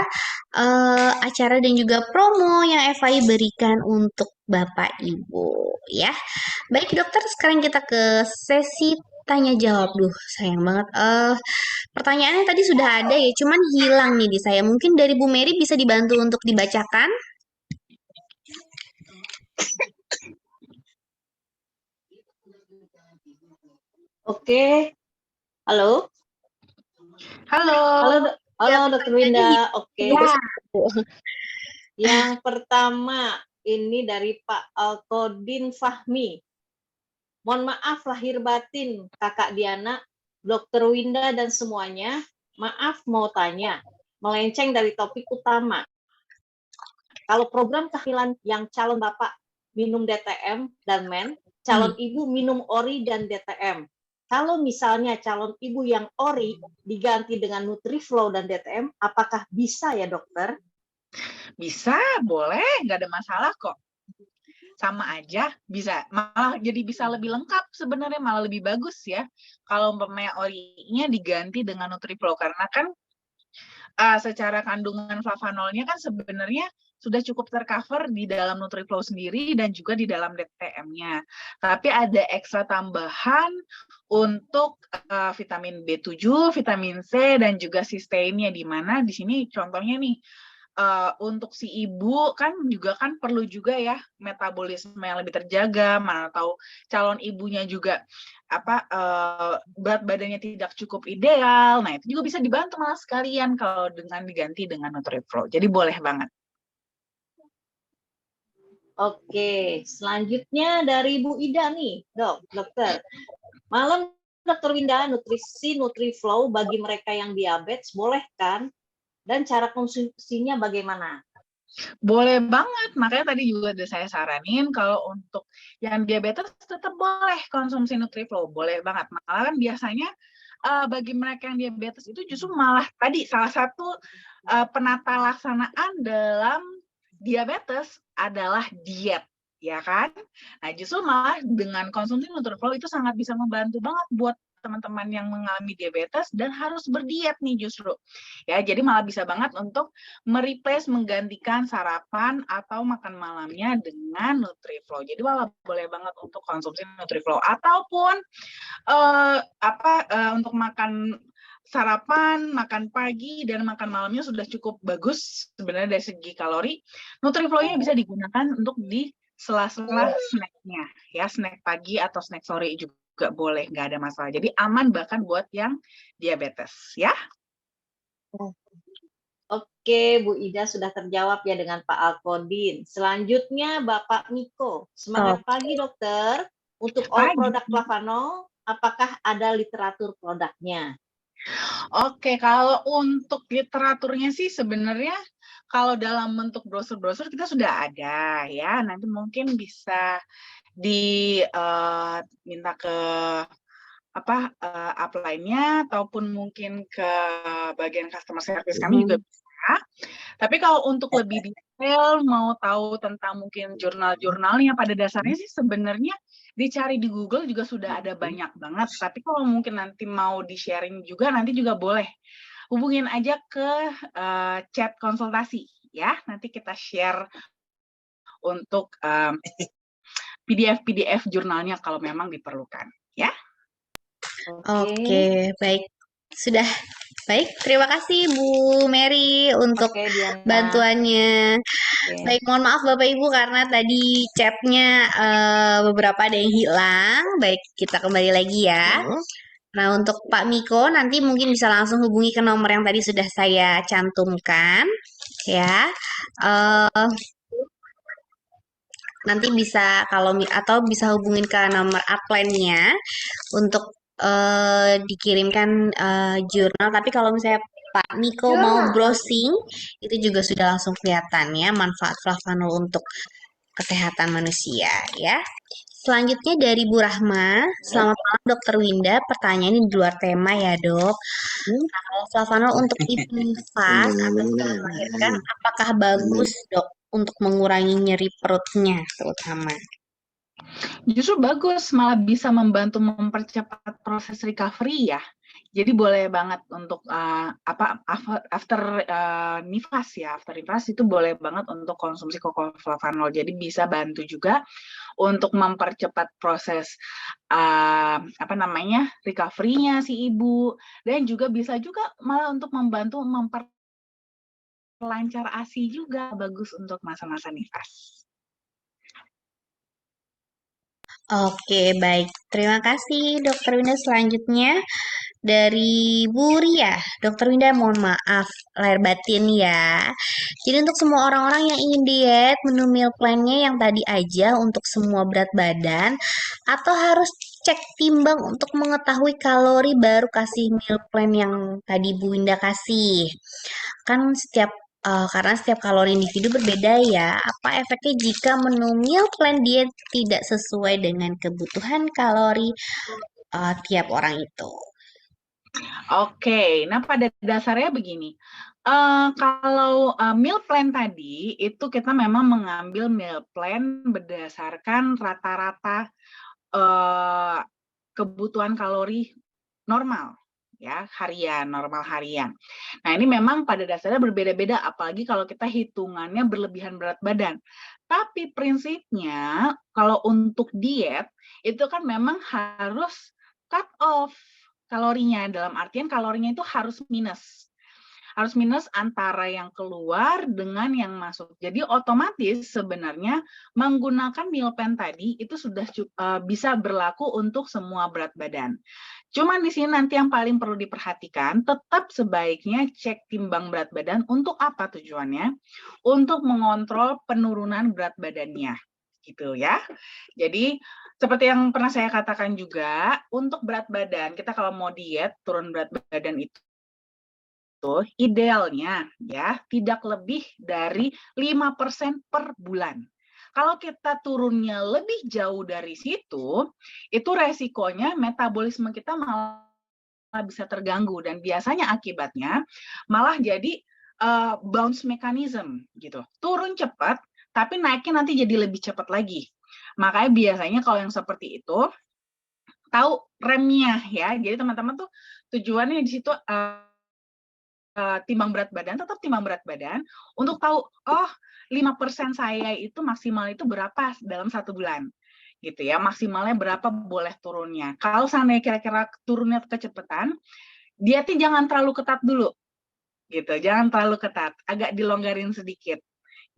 acara dan juga promo yang FI berikan untuk Bapak Ibu ya. Baik dokter, sekarang kita ke sesi tanya jawab. Duh, sayang banget. Pertanyaannya tadi sudah ada ya, cuman hilang nih di saya. Mungkin dari Bu Mary bisa dibantu untuk dibacakan? Oke. Halo. Halo. Halo Dokter Winda. Oke. Ya. Yang pertama ini dari Pak Alkodin Fahmi. Mohon maaf lahir batin Kakak Diana, Dokter Winda dan semuanya. Maaf mau tanya, melenceng dari topik utama. Kalau program kehamilan yang calon bapak minum DTM dan men, calon ibu minum ORI dan DTM. Kalau misalnya calon ibu yang ORI diganti dengan Nutriflow dan DTM, apakah bisa ya dokter? Bisa, boleh, nggak ada masalah kok. Sama aja, bisa. Malah jadi bisa lebih lengkap sebenarnya, malah lebih bagus ya. Kalau umpamanya ORI-nya diganti dengan Nutriflow, karena kan secara kandungan flavanolnya kan sebenarnya sudah cukup tercover di dalam Nutriflow sendiri dan juga di dalam DTM-nya. Tapi ada ekstra tambahan untuk vitamin B7, vitamin C, dan juga sisteinnya, di mana di sini contohnya nih, untuk si ibu kan juga kan perlu juga ya metabolisme yang lebih terjaga, mana tahu calon ibunya juga berat badannya tidak cukup ideal. Nah, itu juga bisa dibantu malah sekalian kalau dengan diganti dengan Nutriflow. Jadi boleh banget. Oke, selanjutnya dari Bu Ida nih, dokter. Malam Dokter Winda, nutrisi Nutriflow bagi mereka yang diabetes boleh kan? Dan cara konsumsinya bagaimana? Boleh banget, makanya tadi juga udah saya saranin kalau untuk yang diabetes tetap boleh konsumsi Nutriflow, boleh banget. Malah kan biasanya bagi mereka yang diabetes itu justru malah tadi salah satu penata laksanaan dalam diabetes adalah diet, ya kan? Nah, justru malah dengan konsumsi Nutriflow itu sangat bisa membantu banget buat teman-teman yang mengalami diabetes dan harus berdiet nih justru. Ya, jadi malah bisa banget untuk menggantikan sarapan atau makan malamnya dengan Nutriflow. Jadi malah boleh banget untuk konsumsi Nutriflow ataupun untuk makan sarapan, makan pagi, dan makan malamnya sudah cukup bagus sebenarnya dari segi kalori. Nutriflow-nya bisa digunakan untuk di sela-sela snacknya, ya, snack pagi atau snack sore juga boleh, nggak ada masalah. Jadi aman bahkan buat yang diabetes, ya. Oke, Bu Ida sudah terjawab ya dengan Pak Alkodin. Selanjutnya Bapak Miko. Semangat pagi dokter. Untuk all produk Flavanol, apakah ada literatur produknya? Oke, kalau untuk literaturnya sih sebenarnya kalau dalam bentuk brosur-brosur kita sudah ada ya. Nanti mungkin bisa diminta ke upline-nya ataupun mungkin ke bagian customer service kami juga bisa. Tapi kalau untuk lebih detail mau tahu tentang mungkin jurnal-jurnalnya, pada dasarnya sih sebenarnya dicari di Google juga sudah ada banyak banget. Tapi kalau mungkin nanti mau di-sharing juga, nanti juga boleh. Hubungin aja ke chat konsultasi ya. Nanti kita share untuk PDF jurnalnya kalau memang diperlukan ya. Oke, baik. Sudah baik. Terima kasih Bu Mary untuk bantuannya. Baik, mohon maaf Bapak Ibu karena tadi chatnya beberapa ada yang hilang. Baik, kita kembali lagi ya. Nah, untuk Pak Miko nanti mungkin bisa langsung hubungi ke nomor yang tadi sudah saya cantumkan, ya. Nanti bisa atau bisa hubungin ke nomor upline-nya untuk dikirimkan jurnal. Tapi kalau misalnya Pak Miko mau browsing, itu juga sudah langsung kelihatan ya manfaat flavanol untuk kesehatan manusia ya. Selanjutnya dari Bu Rahma, selamat malam Dokter Winda. Pertanyaan ini di luar tema ya dok. Nah, kalau flavanol untuk ibu nifas atau sebelum melahirkan, apakah bagus dok untuk mengurangi nyeri perutnya terutama? Justru bagus, malah bisa membantu mempercepat proses recovery ya. Jadi boleh banget untuk after nifas ya, after nifas itu boleh banget untuk konsumsi flavanol. Jadi bisa bantu juga untuk mempercepat proses recovery-nya si ibu, dan juga bisa juga malah untuk membantu memperlancar ASI juga, bagus untuk masa-masa nifas. Oke, baik. Terima kasih Dokter Winda. Selanjutnya dari Bu Ria. Dokter Winda, mohon maaf lahir batin ya. Jadi untuk semua orang-orang yang ingin diet, menu meal plan-nya yang tadi aja untuk semua berat badan, atau harus cek timbang untuk mengetahui kalori baru kasih meal plan yang tadi Bu Winda kasih. Kan karena setiap kalori individu berbeda ya. Apa efeknya jika menu meal plan diet tidak sesuai dengan kebutuhan kalori tiap orang itu? Oke, nah pada dasarnya begini, kalau meal plan tadi itu kita memang mengambil meal plan berdasarkan rata-rata kebutuhan kalori normal ya, normal harian. Nah, ini memang pada dasarnya berbeda-beda, apalagi kalau kita hitungannya berlebihan berat badan. Tapi prinsipnya kalau untuk diet itu kan memang harus cut off kalorinya, dalam artian kalorinya itu harus minus antara yang keluar dengan yang masuk. Jadi otomatis sebenarnya menggunakan meal plan tadi itu sudah bisa berlaku untuk semua berat badan. Cuman di sini nanti yang paling perlu diperhatikan, tetap sebaiknya cek timbang berat badan. Untuk apa tujuannya? Untuk mengontrol penurunan berat badannya, gitu ya. Jadi seperti yang pernah saya katakan juga, untuk berat badan kita kalau mau diet turun berat badan itu idealnya ya tidak lebih dari 5% per bulan. Kalau kita turunnya lebih jauh dari situ, itu resikonya metabolisme kita malah bisa terganggu dan biasanya akibatnya malah jadi bounce mechanism gitu. Turun cepat tapi naiknya nanti jadi lebih cepat lagi. Makanya biasanya kalau yang seperti itu tahu remnya ya. Jadi teman-teman tuh tujuannya di situ timbang berat badan, tetap timbang berat badan untuk tahu, oh 5% saya itu maksimal itu berapa dalam 1 bulan. Gitu ya, maksimalnya berapa boleh turunnya. Kalau seandainya kira-kira turunnya kecepatan, dietnya jangan terlalu ketat dulu. Gitu, jangan terlalu ketat, agak dilonggarin sedikit.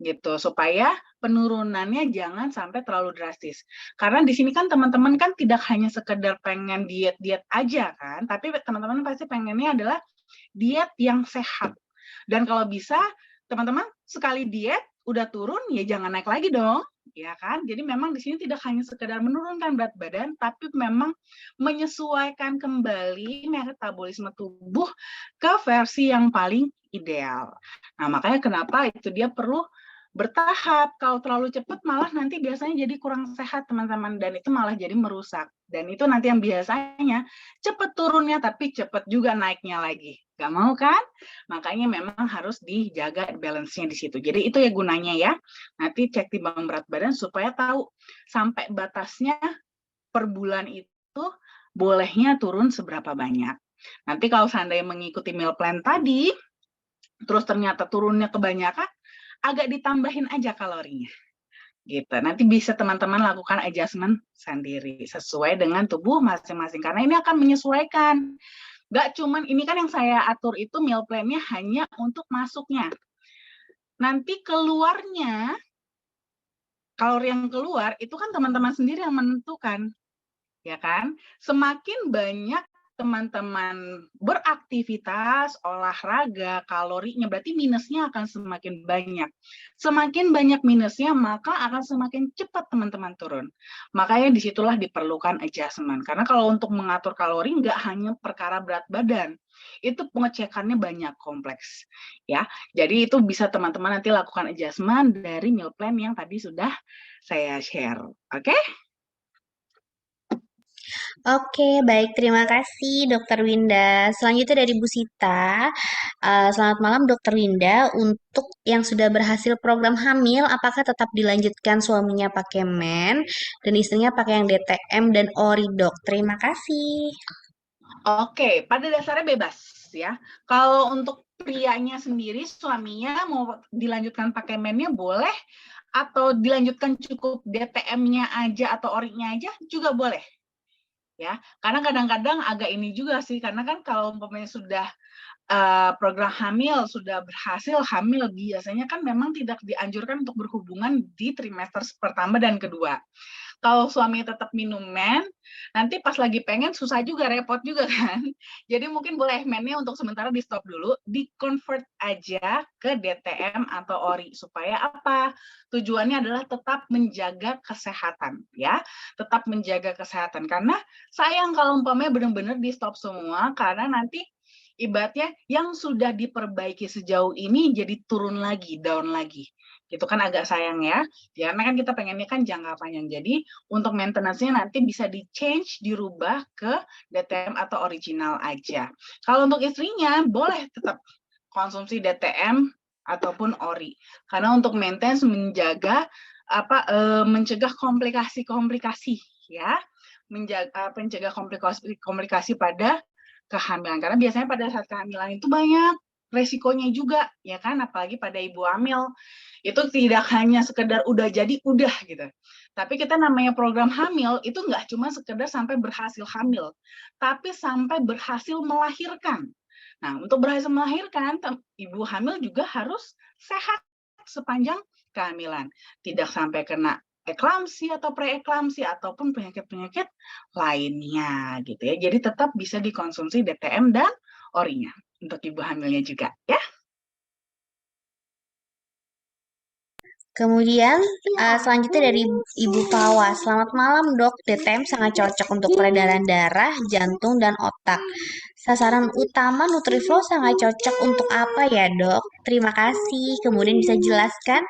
Gitu, supaya penurunannya jangan sampai terlalu drastis. Karena di sini kan teman-teman kan tidak hanya sekedar pengen diet-diet aja kan, tapi teman-teman pasti pengennya adalah diet yang sehat. Dan kalau bisa, teman-teman sekali diet udah turun ya jangan naik lagi dong, ya kan? Jadi memang di sini tidak hanya sekedar menurunkan berat badan, tapi memang menyesuaikan kembali metabolisme tubuh ke versi yang paling ideal. Nah, makanya kenapa itu dia perlu bertahap. Kalau terlalu cepat malah nanti biasanya jadi kurang sehat teman-teman, dan itu malah jadi merusak. Dan itu nanti yang biasanya cepat turunnya tapi cepat juga naiknya lagi. Gak mau kan? Makanya memang harus dijaga balance-nya di situ. Jadi itu ya gunanya ya. Nanti cek timbang berat badan supaya tahu sampai batasnya per bulan itu bolehnya turun seberapa banyak. Nanti kalau seandainya mengikuti meal plan tadi, terus ternyata turunnya kebanyakan, agak ditambahin aja kalorinya. Gitu. Nanti bisa teman-teman lakukan adjustment sendiri sesuai dengan tubuh masing-masing. Karena ini akan menyesuaikan. Nggak cuman ini kan yang saya atur itu meal plan-nya hanya untuk masuknya. Nanti keluarnya, kalori yang keluar itu kan teman-teman sendiri yang menentukan. Ya kan? Semakin banyak teman-teman beraktivitas, olahraga, kalorinya berarti minusnya akan semakin banyak. Semakin banyak minusnya, maka akan semakin cepat teman-teman turun. Makanya disitulah diperlukan adjustment. Karena kalau untuk mengatur kalori nggak hanya perkara berat badan, itu pengecekannya banyak, kompleks. Ya, jadi itu bisa teman-teman nanti lakukan adjustment dari meal plan yang tadi sudah saya share. Oke? Oke, baik. Terima kasih, Dokter Winda. Selanjutnya dari Bu Sita. Selamat malam, Dokter Winda. Untuk yang sudah berhasil program hamil, apakah tetap dilanjutkan suaminya pakai MEN dan istrinya pakai yang DTM dan ORI, Dok? Terima kasih. Oke, pada dasarnya bebas ya. Kalau untuk prianya sendiri, suaminya mau dilanjutkan pakai MEN-nya boleh, atau dilanjutkan cukup DTM-nya aja atau ORI-nya aja juga boleh. Ya, karena kadang-kadang agak ini juga sih, karena kan kalau umpamanya sudah program hamil, sudah berhasil hamil, biasanya kan memang tidak dianjurkan untuk berhubungan di trimester pertama dan kedua. Kalau suami tetap minum men, nanti pas lagi pengen susah juga, repot juga kan. Jadi mungkin boleh mennya untuk sementara di stop dulu, di convert aja ke DTM atau ORI supaya apa? Tujuannya adalah tetap menjaga kesehatan ya, tetap menjaga kesehatan. Karena sayang kalau umpamanya benar-benar di stop semua karena nanti ibaratnya yang sudah diperbaiki sejauh ini jadi turun lagi, down lagi. Gitu kan agak sayang ya. Karena kan kita pengennya kan jangka panjang. Jadi untuk maintenance-nya nanti bisa di-change, dirubah ke DTM atau original aja. Kalau untuk istrinya boleh tetap konsumsi DTM ataupun ORI. Karena untuk maintenance menjaga mencegah komplikasi-komplikasi ya. Mencegah komplikasi pada kehamilan. Karena biasanya pada saat kehamilan itu banyak resikonya juga, ya kan? Apalagi pada ibu hamil. Itu tidak hanya sekedar udah jadi, udah gitu. Tapi kita namanya program hamil, itu nggak cuma sekedar sampai berhasil hamil, tapi sampai berhasil melahirkan. Nah, untuk berhasil melahirkan, ibu hamil juga harus sehat sepanjang kehamilan. Tidak sampai kena eklamsi atau preeklamsi ataupun penyakit-penyakit lainnya gitu ya. Jadi tetap bisa dikonsumsi DTM dan ORI-nya untuk ibu hamilnya juga ya. Kemudian selanjutnya dari Ibu Pawa. Selamat malam dok, DTM sangat cocok untuk peredaran darah, jantung, dan otak. Sasaran utama Nutriflow sangat cocok untuk apa ya dok? Terima kasih. Kemudian bisa jelaskan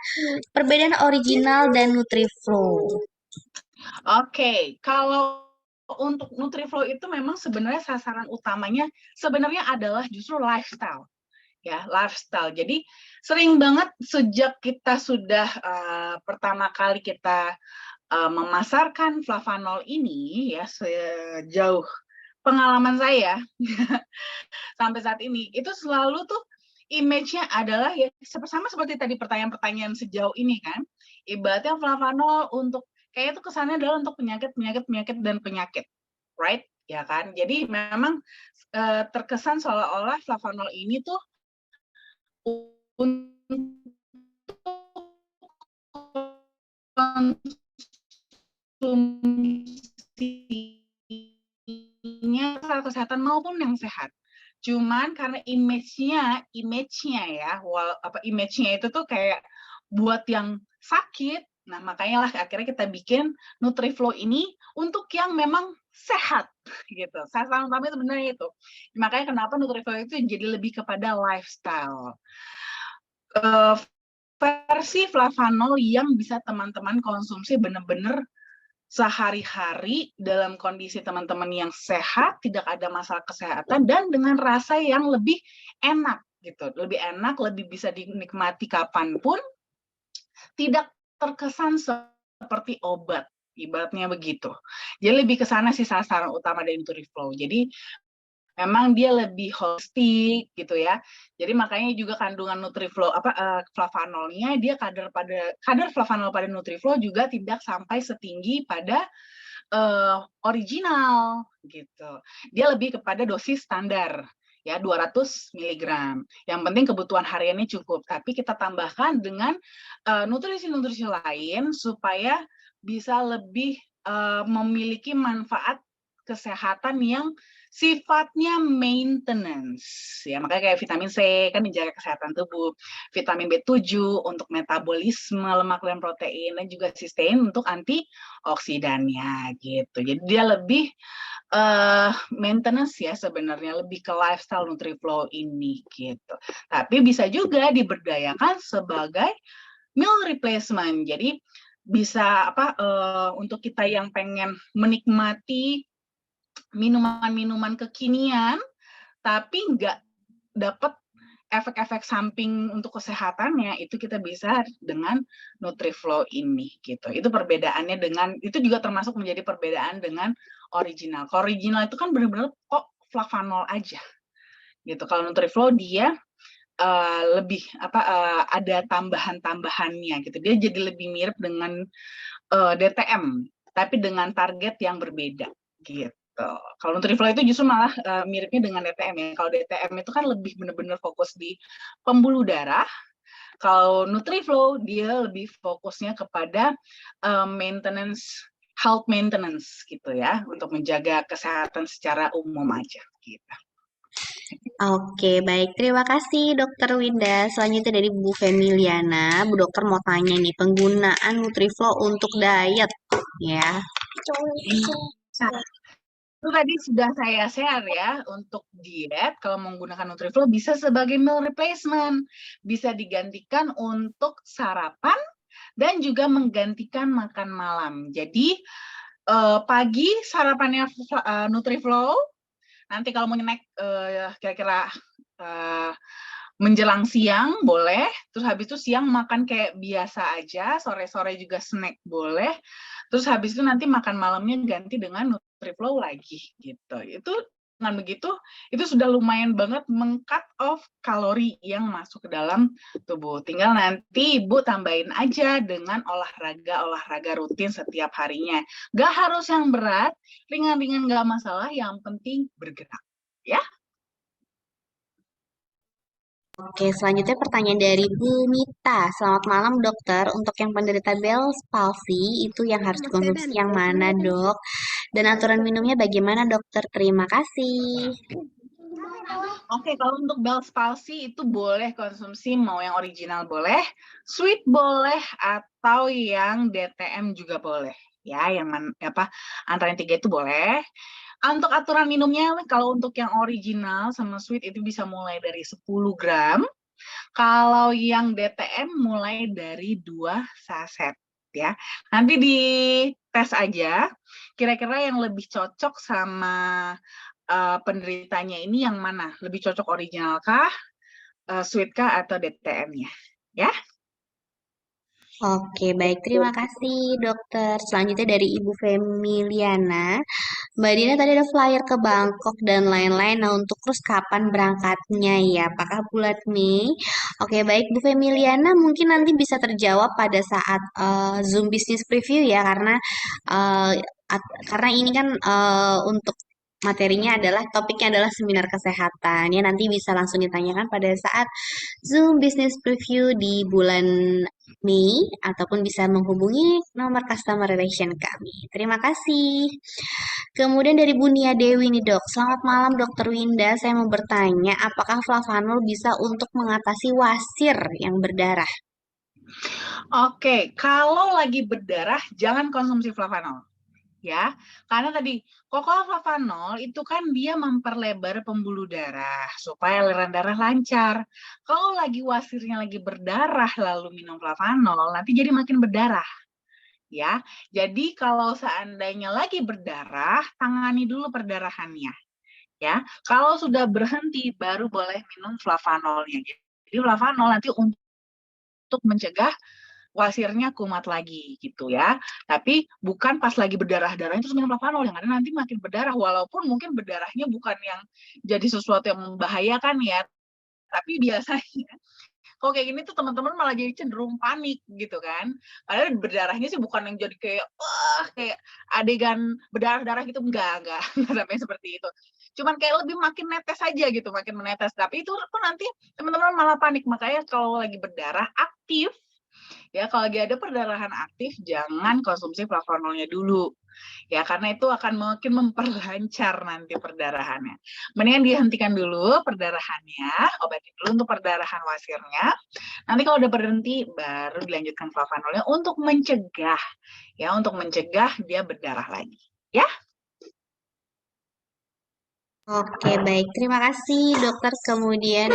perbedaan original dan Nutriflow. Oke, kalau untuk Nutriflow itu memang sebenarnya sasaran utamanya sebenarnya adalah justru lifestyle. Ya, lifestyle. Jadi sering banget sejak kita sudah pertama kali kita memasarkan flavanol ini ya sejauh pengalaman saya sampai saat ini itu selalu tuh image-nya adalah ya sama seperti tadi pertanyaan-pertanyaan sejauh ini kan. Ibaratnya flavanol untuk kayak itu kesannya adalah untuk penyakit dan penyakit. Right? Ya kan? Jadi memang terkesan seolah-olah flavanol ini tuh untuk konsumsinya kesehatan maupun yang sehat. Cuman karena image-nya ya, image-nya itu tuh kayak buat yang sakit. Nah, makanya lah akhirnya kita bikin Nutriflow ini untuk yang memang sehat gitu. Sasaran utama sebenarnya itu. Makanya kenapa Nutriflow itu jadi lebih kepada lifestyle. Versi flavanol yang bisa teman-teman konsumsi benar-benar sehari-hari dalam kondisi teman-teman yang sehat, tidak ada masalah kesehatan, dan dengan rasa yang lebih enak gitu, lebih enak, lebih bisa dinikmati kapanpun, tidak terkesan seperti obat, ibaratnya begitu. Jadi lebih ke sana sih sasaran utama dari Nutriflow. Jadi memang dia lebih holistik gitu ya. Jadi makanya juga kandungan Nutriflow flavanolnya dia kadar flavanol pada Nutriflow juga tidak sampai setinggi pada original gitu. Dia lebih kepada dosis standar ya 200 mg. Yang penting kebutuhan hariannya cukup, tapi kita tambahkan dengan nutrisi-nutrisi lain supaya bisa lebih memiliki manfaat kesehatan yang sifatnya maintenance ya, makanya kayak vitamin C kan menjaga kesehatan tubuh, vitamin B7 untuk metabolisme lemak dan protein, dan juga sistein untuk antioksidannya gitu. Jadi dia lebih maintenance ya sebenarnya, lebih ke lifestyle Nutriflow ini gitu. Tapi bisa juga diberdayakan sebagai meal replacement. Jadi bisa untuk kita yang pengen menikmati minuman-minuman kekinian, tapi nggak dapat efek-efek samping untuk kesehatannya, itu kita bisa dengan Nutriflow ini gitu. Itu perbedaannya itu juga termasuk menjadi perbedaan dengan original. Kalau original itu kan benar-benar kok flavanol aja gitu. Kalau Nutriflow dia lebih ada tambahan-tambahannya gitu. Dia jadi lebih mirip dengan DTM, tapi dengan target yang berbeda gitu. Kalau Nutriflow itu justru malah miripnya dengan DTM ya. Kalau DTM itu kan lebih benar-benar fokus di pembuluh darah. Kalau Nutriflow dia lebih fokusnya kepada maintenance health maintenance gitu ya, untuk menjaga kesehatan secara umum aja gitu. Oke, baik. Terima kasih Dokter Winda. Selanjutnya dari Bu Femiliana. Bu Dokter mau tanya nih, penggunaan Nutriflow untuk diet ya. Nah, itu tadi sudah saya share ya, untuk diet kalau menggunakan Nutriflow bisa sebagai meal replacement, bisa digantikan untuk sarapan dan juga menggantikan makan malam. Jadi pagi sarapannya Nutriflow, nanti kalau mau snack kira-kira menjelang siang boleh, terus habis itu siang makan kayak biasa aja, sore-sore juga snack boleh, terus habis itu nanti makan malamnya ganti dengan Nutriflow lagi gitu. Itu dengan begitu itu sudah lumayan banget meng-cut off kalori yang masuk ke dalam tubuh. Tinggal nanti Ibu tambahin aja dengan olahraga rutin setiap harinya. Gak harus yang berat, ringan-ringan gak masalah, yang penting bergerak ya. Oke, selanjutnya pertanyaan dari Bu Mita. Selamat malam dokter. Untuk yang penderita Bell's palsy itu yang harus dikonsumsi yang mana dok? Dan aturan minumnya bagaimana dokter? Terima kasih. Oke, kalau untuk Bell's palsy itu boleh konsumsi, mau yang original boleh, sweet boleh, atau yang DTM juga boleh. Ya, yang antara yang 3 itu boleh. Untuk aturan minumnya, kalau untuk yang original sama sweet itu bisa mulai dari 10 gram. Kalau yang DTM mulai dari 2 saset ya. Nanti di tes aja kira-kira yang lebih cocok sama penderitanya ini yang mana? Lebih cocok original kah, sweet kah, atau DTM-nya? Ya. Oke, baik. Terima kasih dokter. Selanjutnya dari Ibu Femiliana. Mbak Dina tadi ada flyer ke Bangkok dan lain-lain. Nah, untuk terus kapan berangkatnya ya? Apakah bulan Mei? Oke, baik Bu Femiliana, mungkin nanti bisa terjawab pada saat Zoom Business Preview ya, eh, karena ini kan untuk materinya adalah topiknya adalah seminar kesehatan ya, nanti bisa langsung ditanyakan pada saat Zoom Business Preview di bulan Mei ataupun bisa menghubungi nomor customer relation kami. Terima kasih. Kemudian dari Bunia Dewi nih dok, selamat malam dokter Winda, saya mau bertanya apakah flavanol bisa untuk mengatasi wasir yang berdarah? Oke, kalau lagi berdarah jangan konsumsi flavanol. Ya, karena tadi flavanol itu kan dia memperlebar pembuluh darah supaya aliran darah lancar. Kalau lagi wasirnya lagi berdarah lalu minum flavanol, nanti jadi makin berdarah. Ya, jadi kalau seandainya lagi berdarah, tangani dulu perdarahannya. Ya, kalau sudah berhenti baru boleh minum flavanolnya. Jadi flavanol nanti untuk mencegah wasirnya kumat lagi gitu ya. Tapi bukan pas lagi berdarah-darahnya terus minum flavanol, yang ada nanti makin berdarah, walaupun mungkin berdarahnya bukan yang jadi sesuatu yang membahayakan ya. Tapi biasanya kalau kayak gini tuh teman-teman malah jadi cenderung panik gitu kan. Padahal berdarahnya sih bukan yang jadi kayak kayak adegan berdarah-darah gitu, enggak sampai seperti itu. Cuman kayak lebih makin netes aja gitu, makin menetes. Tapi itu tuh nanti teman-teman malah panik. Makanya kalau lagi berdarah aktif ya, kalau lagi ada perdarahan aktif jangan konsumsi flavanolnya dulu. Ya, karena itu akan makin memperlancar nanti perdarahannya. Mendingan dihentikan dulu perdarahannya, obatin dulu untuk perdarahan wasirnya. Nanti kalau udah berhenti baru dilanjutkan flavanolnya untuk mencegah dia berdarah lagi. Ya. Oke, baik. Terima kasih, dokter. Kemudian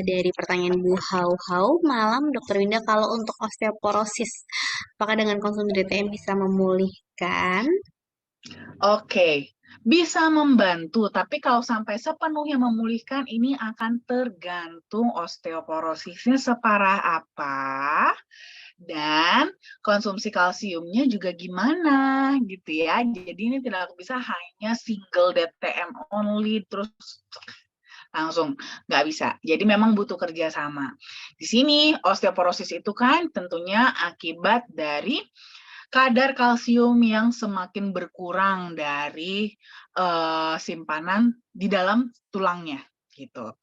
dari pertanyaan Bu Hau malam, dokter Winda, kalau untuk osteoporosis, apakah dengan konsumsi DTM bisa memulihkan? Oke, bisa membantu, tapi kalau sampai sepenuhnya memulihkan, ini akan tergantung osteoporosisnya separah apa, dan konsumsi kalsiumnya juga gimana gitu ya. Jadi ini tidak bisa hanya single DTM only terus langsung, nggak bisa. Jadi memang butuh kerjasama. Di sini osteoporosis itu kan tentunya akibat dari kadar kalsium yang semakin berkurang dari simpanan di dalam tulangnya gitu.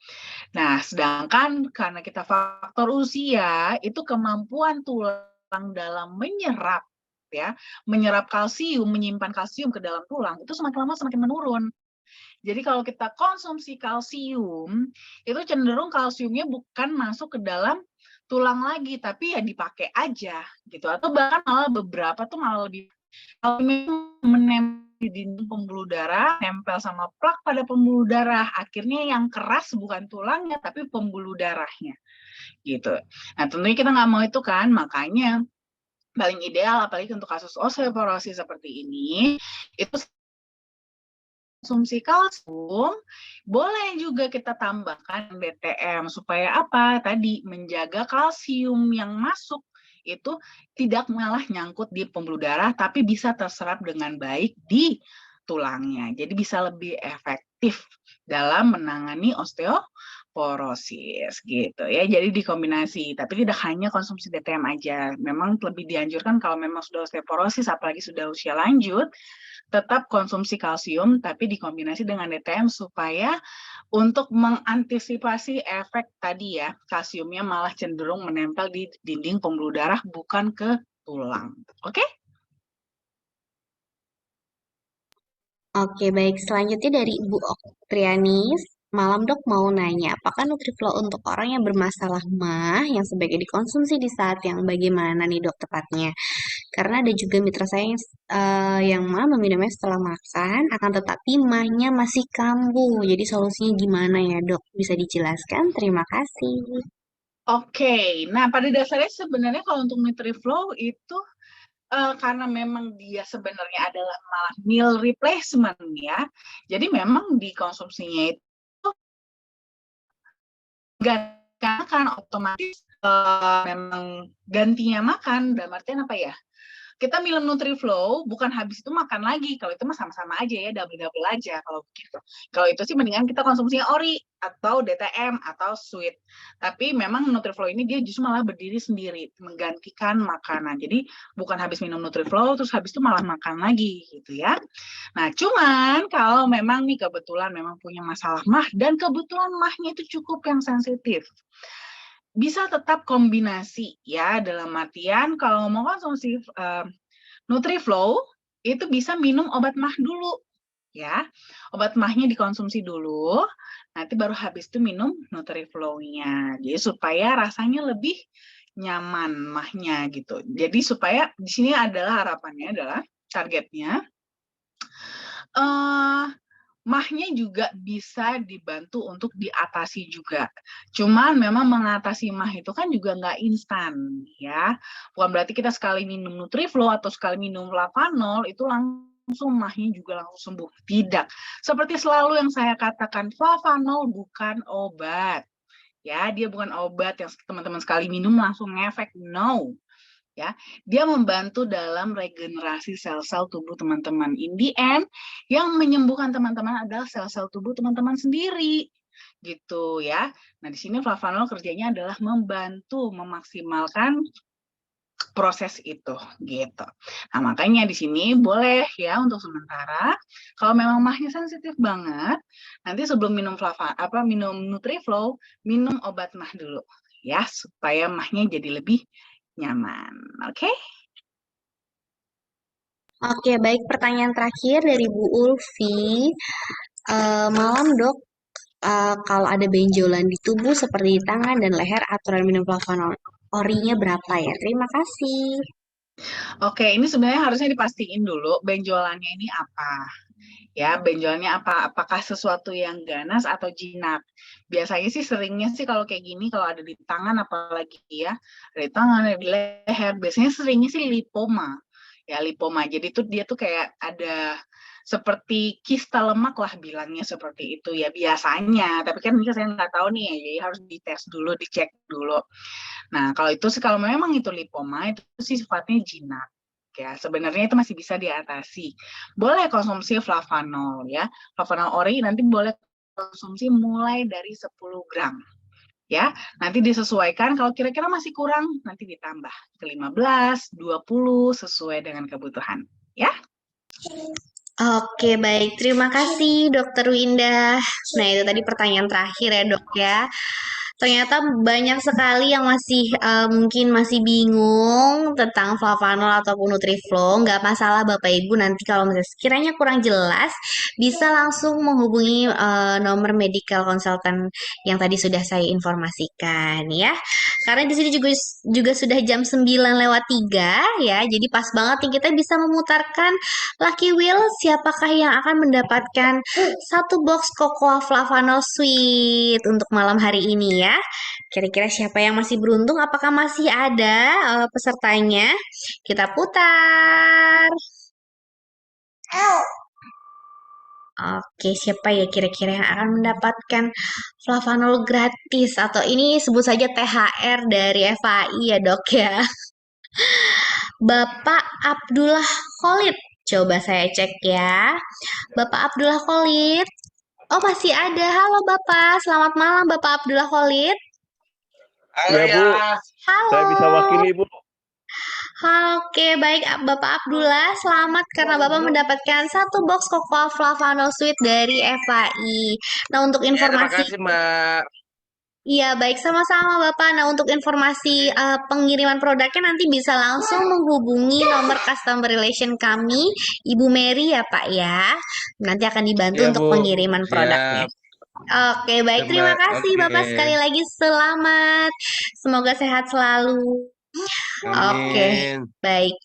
Nah, sedangkan karena kita faktor usia, itu kemampuan tulang dalam menyerap ya, menyerap kalsium, menyimpan kalsium ke dalam tulang, itu semakin lama semakin menurun. Jadi kalau kita konsumsi kalsium, itu cenderung kalsiumnya bukan masuk ke dalam tulang lagi, tapi ya dipakai aja gitu. Atau bahkan malah beberapa tuh malah lebih menempel di dinding pembuluh darah, nempel sama plak pada pembuluh darah. Akhirnya yang keras bukan tulangnya, tapi pembuluh darahnya gitu. Nah tentunya kita nggak mau itu kan, makanya paling ideal apalagi untuk kasus osteoporosis seperti ini, itu konsumsi kalsium, boleh juga kita tambahkan DTM supaya apa? Tadi menjaga kalsium yang masuk itu tidak malah nyangkut di pembuluh darah, tapi bisa terserap dengan baik di tulangnya. Jadi bisa lebih efektif dalam menangani osteoporosis gitu ya. Jadi dikombinasi, tapi tidak hanya konsumsi DTM aja. Memang lebih dianjurkan kalau memang sudah osteoporosis, apalagi sudah usia lanjut, tetap konsumsi kalsium tapi dikombinasi dengan DTM supaya untuk mengantisipasi efek tadi ya, kalsiumnya malah cenderung menempel di dinding pembuluh darah bukan ke tulang. Oke? Oke, baik. Selanjutnya dari Ibu Oktrianis. Malam dok mau nanya, apakah Nutriflow untuk orang yang bermasalah mah yang sebaiknya dikonsumsi di saat yang bagaimana nih dok tepatnya? Karena ada juga mitra saya yang mah meminumnya setelah makan, akan tetapi mahnya masih kambuh. Jadi solusinya gimana ya dok? Bisa dijelaskan? Terima kasih. Oke, nah pada dasarnya sebenarnya kalau untuk Nutriflow itu karena memang dia sebenarnya adalah malah meal replacement ya, jadi memang dikonsumsinya itu kan otomatis memang gantinya makan, dalam artian apa ya? Kita minum Nutriflow bukan habis itu makan lagi. Kalau itu mah sama-sama aja ya, double-double aja kalau begitu. Kalau itu sih mendingan kita konsumsinya ori atau DTM atau sweet. Tapi memang Nutriflow ini dia justru malah berdiri sendiri, menggantikan makanan. Jadi bukan habis minum Nutriflow terus habis itu malah makan lagi gitu ya. Nah, cuman kalau memang nih kebetulan memang punya masalah mah dan kebetulan mahnya itu cukup yang sensitif, bisa tetap kombinasi ya, dalam artian kalau mau konsumsi Nutriflow itu bisa minum obat mah dulu ya. Obat mahnya dikonsumsi dulu, nanti baru habis itu minum Nutriflow-nya. Jadi supaya rasanya lebih nyaman mahnya gitu. Jadi supaya di sini adalah harapannya adalah targetnya mahnya juga bisa dibantu untuk diatasi juga. Cuman memang mengatasi mah itu kan juga nggak instan ya. Bukan berarti kita sekali minum Nutriflow atau sekali minum Flavanol itu langsung mahnya juga langsung sembuh. Tidak. Seperti selalu yang saya katakan, Flavanol bukan obat. Ya, dia bukan obat yang teman-teman sekali minum langsung ngefek. No. Ya, dia membantu dalam regenerasi sel-sel tubuh teman-teman. In the end, yang menyembuhkan teman-teman adalah sel-sel tubuh teman-teman sendiri, gitu ya. Nah, di sini Flavanol kerjanya adalah membantu memaksimalkan proses itu, gitu. Nah, makanya di sini boleh ya untuk sementara, kalau memang mahnya sensitif banget, nanti sebelum minum minum Nutriflow, minum obat mah dulu ya, supaya mahnya jadi lebih nyaman. Oke? Oke, baik. Pertanyaan terakhir dari Bu Ulfi. Malam dok, kalau ada benjolan di tubuh seperti di tangan dan leher, aturan minum flavanol orinya berapa ya? Terima kasih. Oke, ini sebenarnya harusnya dipastiin dulu benjolannya ini apa. Ya, benjolannya apa? Apakah sesuatu yang ganas atau jinak? Biasanya sih seringnya sih kalau kayak gini, kalau ada di tangan apalagi ya, ada di tangan, ada di leher, biasanya seringnya sih lipoma. Ya, lipoma. Jadi tuh dia tuh kayak ada seperti kista lemak lah bilangnya seperti itu ya biasanya. Tapi kan ini saya nggak tahu nih ya, jadi harus dites dulu, dicek dulu. Nah, kalau itu sih kalau memang itu lipoma itu sih sifatnya jinak. Ya, sebenarnya itu masih bisa diatasi. Boleh konsumsi Flavanol ya. Flavanol ori nanti boleh konsumsi mulai dari 10 gram. Ya, nanti disesuaikan kalau kira-kira masih kurang nanti ditambah ke 15, 20 sesuai dengan kebutuhan, ya. Oke, baik. Terima kasih, Dokter Windah. Nah, itu tadi pertanyaan terakhir ya, Dok ya. Ternyata banyak sekali yang masih mungkin masih bingung tentang flavanol ataupun Nutriflo. Nggak masalah Bapak Ibu, nanti kalau misalnya sekiranya kurang jelas bisa langsung menghubungi nomor medical consultant yang tadi sudah saya informasikan ya. Karena di sini juga sudah jam 9:03 ya. Jadi pas banget nih kita bisa memutarkan Lucky Wheel, siapakah yang akan mendapatkan satu box Cocoa Flavanol Sweet untuk malam hari ini ya. Kira-kira siapa yang masih beruntung? Apakah masih ada pesertanya? Kita putar. Oke, siapa ya kira-kira yang akan mendapatkan Flavanol gratis? Atau ini sebut saja THR dari FAI ya dok ya. Bapak Abdullah Khalid. Coba saya cek ya. Bapak Abdullah Khalid. Oh, masih ada. Halo Bapak, selamat malam Bapak Abdullah Khalid. Iya Bu, saya bisa Halo. wakili Bu. Oke, baik Bapak Abdullah, selamat karena Bapak mendapatkan satu box Cocoa Flavanol Sweet dari FAI. Nah, untuk Ya, terima informasi, kasih Mbak. iya baik sama-sama Bapak. Nah, untuk informasi pengiriman produknya nanti bisa langsung menghubungi nomor customer relation kami, Ibu Mary ya Pak ya. Nanti akan dibantu Iya untuk Bu, pengiriman produknya. siap. Oke, baik. Terima Mbak. kasih Bapak sekali Oke, lagi. Selamat. Semoga sehat selalu. Oke, amin. baik.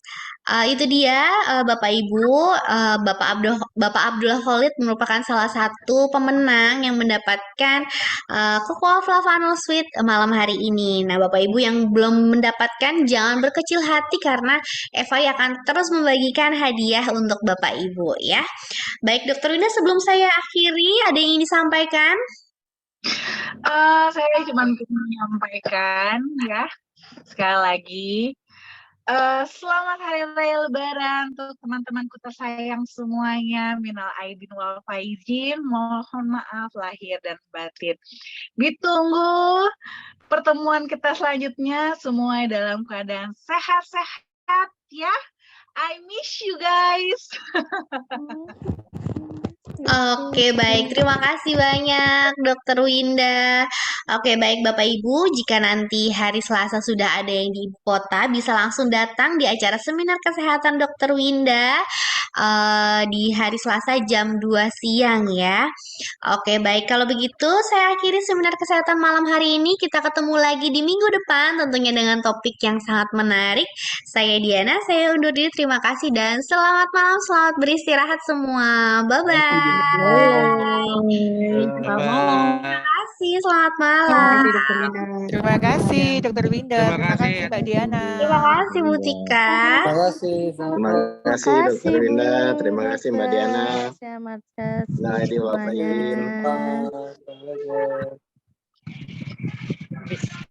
Itu dia Bapak Ibu, Bapak Abdullah Khalid merupakan salah satu pemenang yang mendapatkan Cocoa Flavanol Sweet malam hari ini. Nah, Bapak Ibu yang belum mendapatkan jangan berkecil hati karena Eva akan terus membagikan hadiah untuk Bapak Ibu ya. Baik, Dokter Winda, sebelum saya akhiri, ada yang ingin disampaikan? Saya cuma ingin menyampaikan ya sekali lagi. Selamat Hari Raya Lebaran untuk teman-temanku tersayang semuanya. Minal aidin wal faizin. Mohon maaf lahir dan batin. Ditunggu pertemuan kita selanjutnya semua dalam keadaan sehat-sehat ya. I miss you guys. Oke, baik. Terima kasih banyak, Dokter Winda. Oke, baik Bapak Ibu. Jika nanti hari Selasa sudah ada yang di ibu kota, bisa langsung datang di acara seminar kesehatan Dokter Winda di hari Selasa jam 2 siang ya. Oke, baik. Kalau begitu, saya akhiri seminar kesehatan malam hari ini. Kita ketemu lagi di minggu depan, tentunya dengan topik yang sangat menarik. Saya Diana, saya undur diri. Terima kasih dan selamat malam, selamat beristirahat semua. Bye-bye. Selamat malam. Terima kasih, selamat malam. Terima kasih Dokter Winda. Terima Terima kasih. kasih Mbak Diana. Terima kasih, Bu Tika. Terima kasih Dokter Winda, terima kasih Mbak Diana. Selamat sehat Nah, di semuanya. Wafain.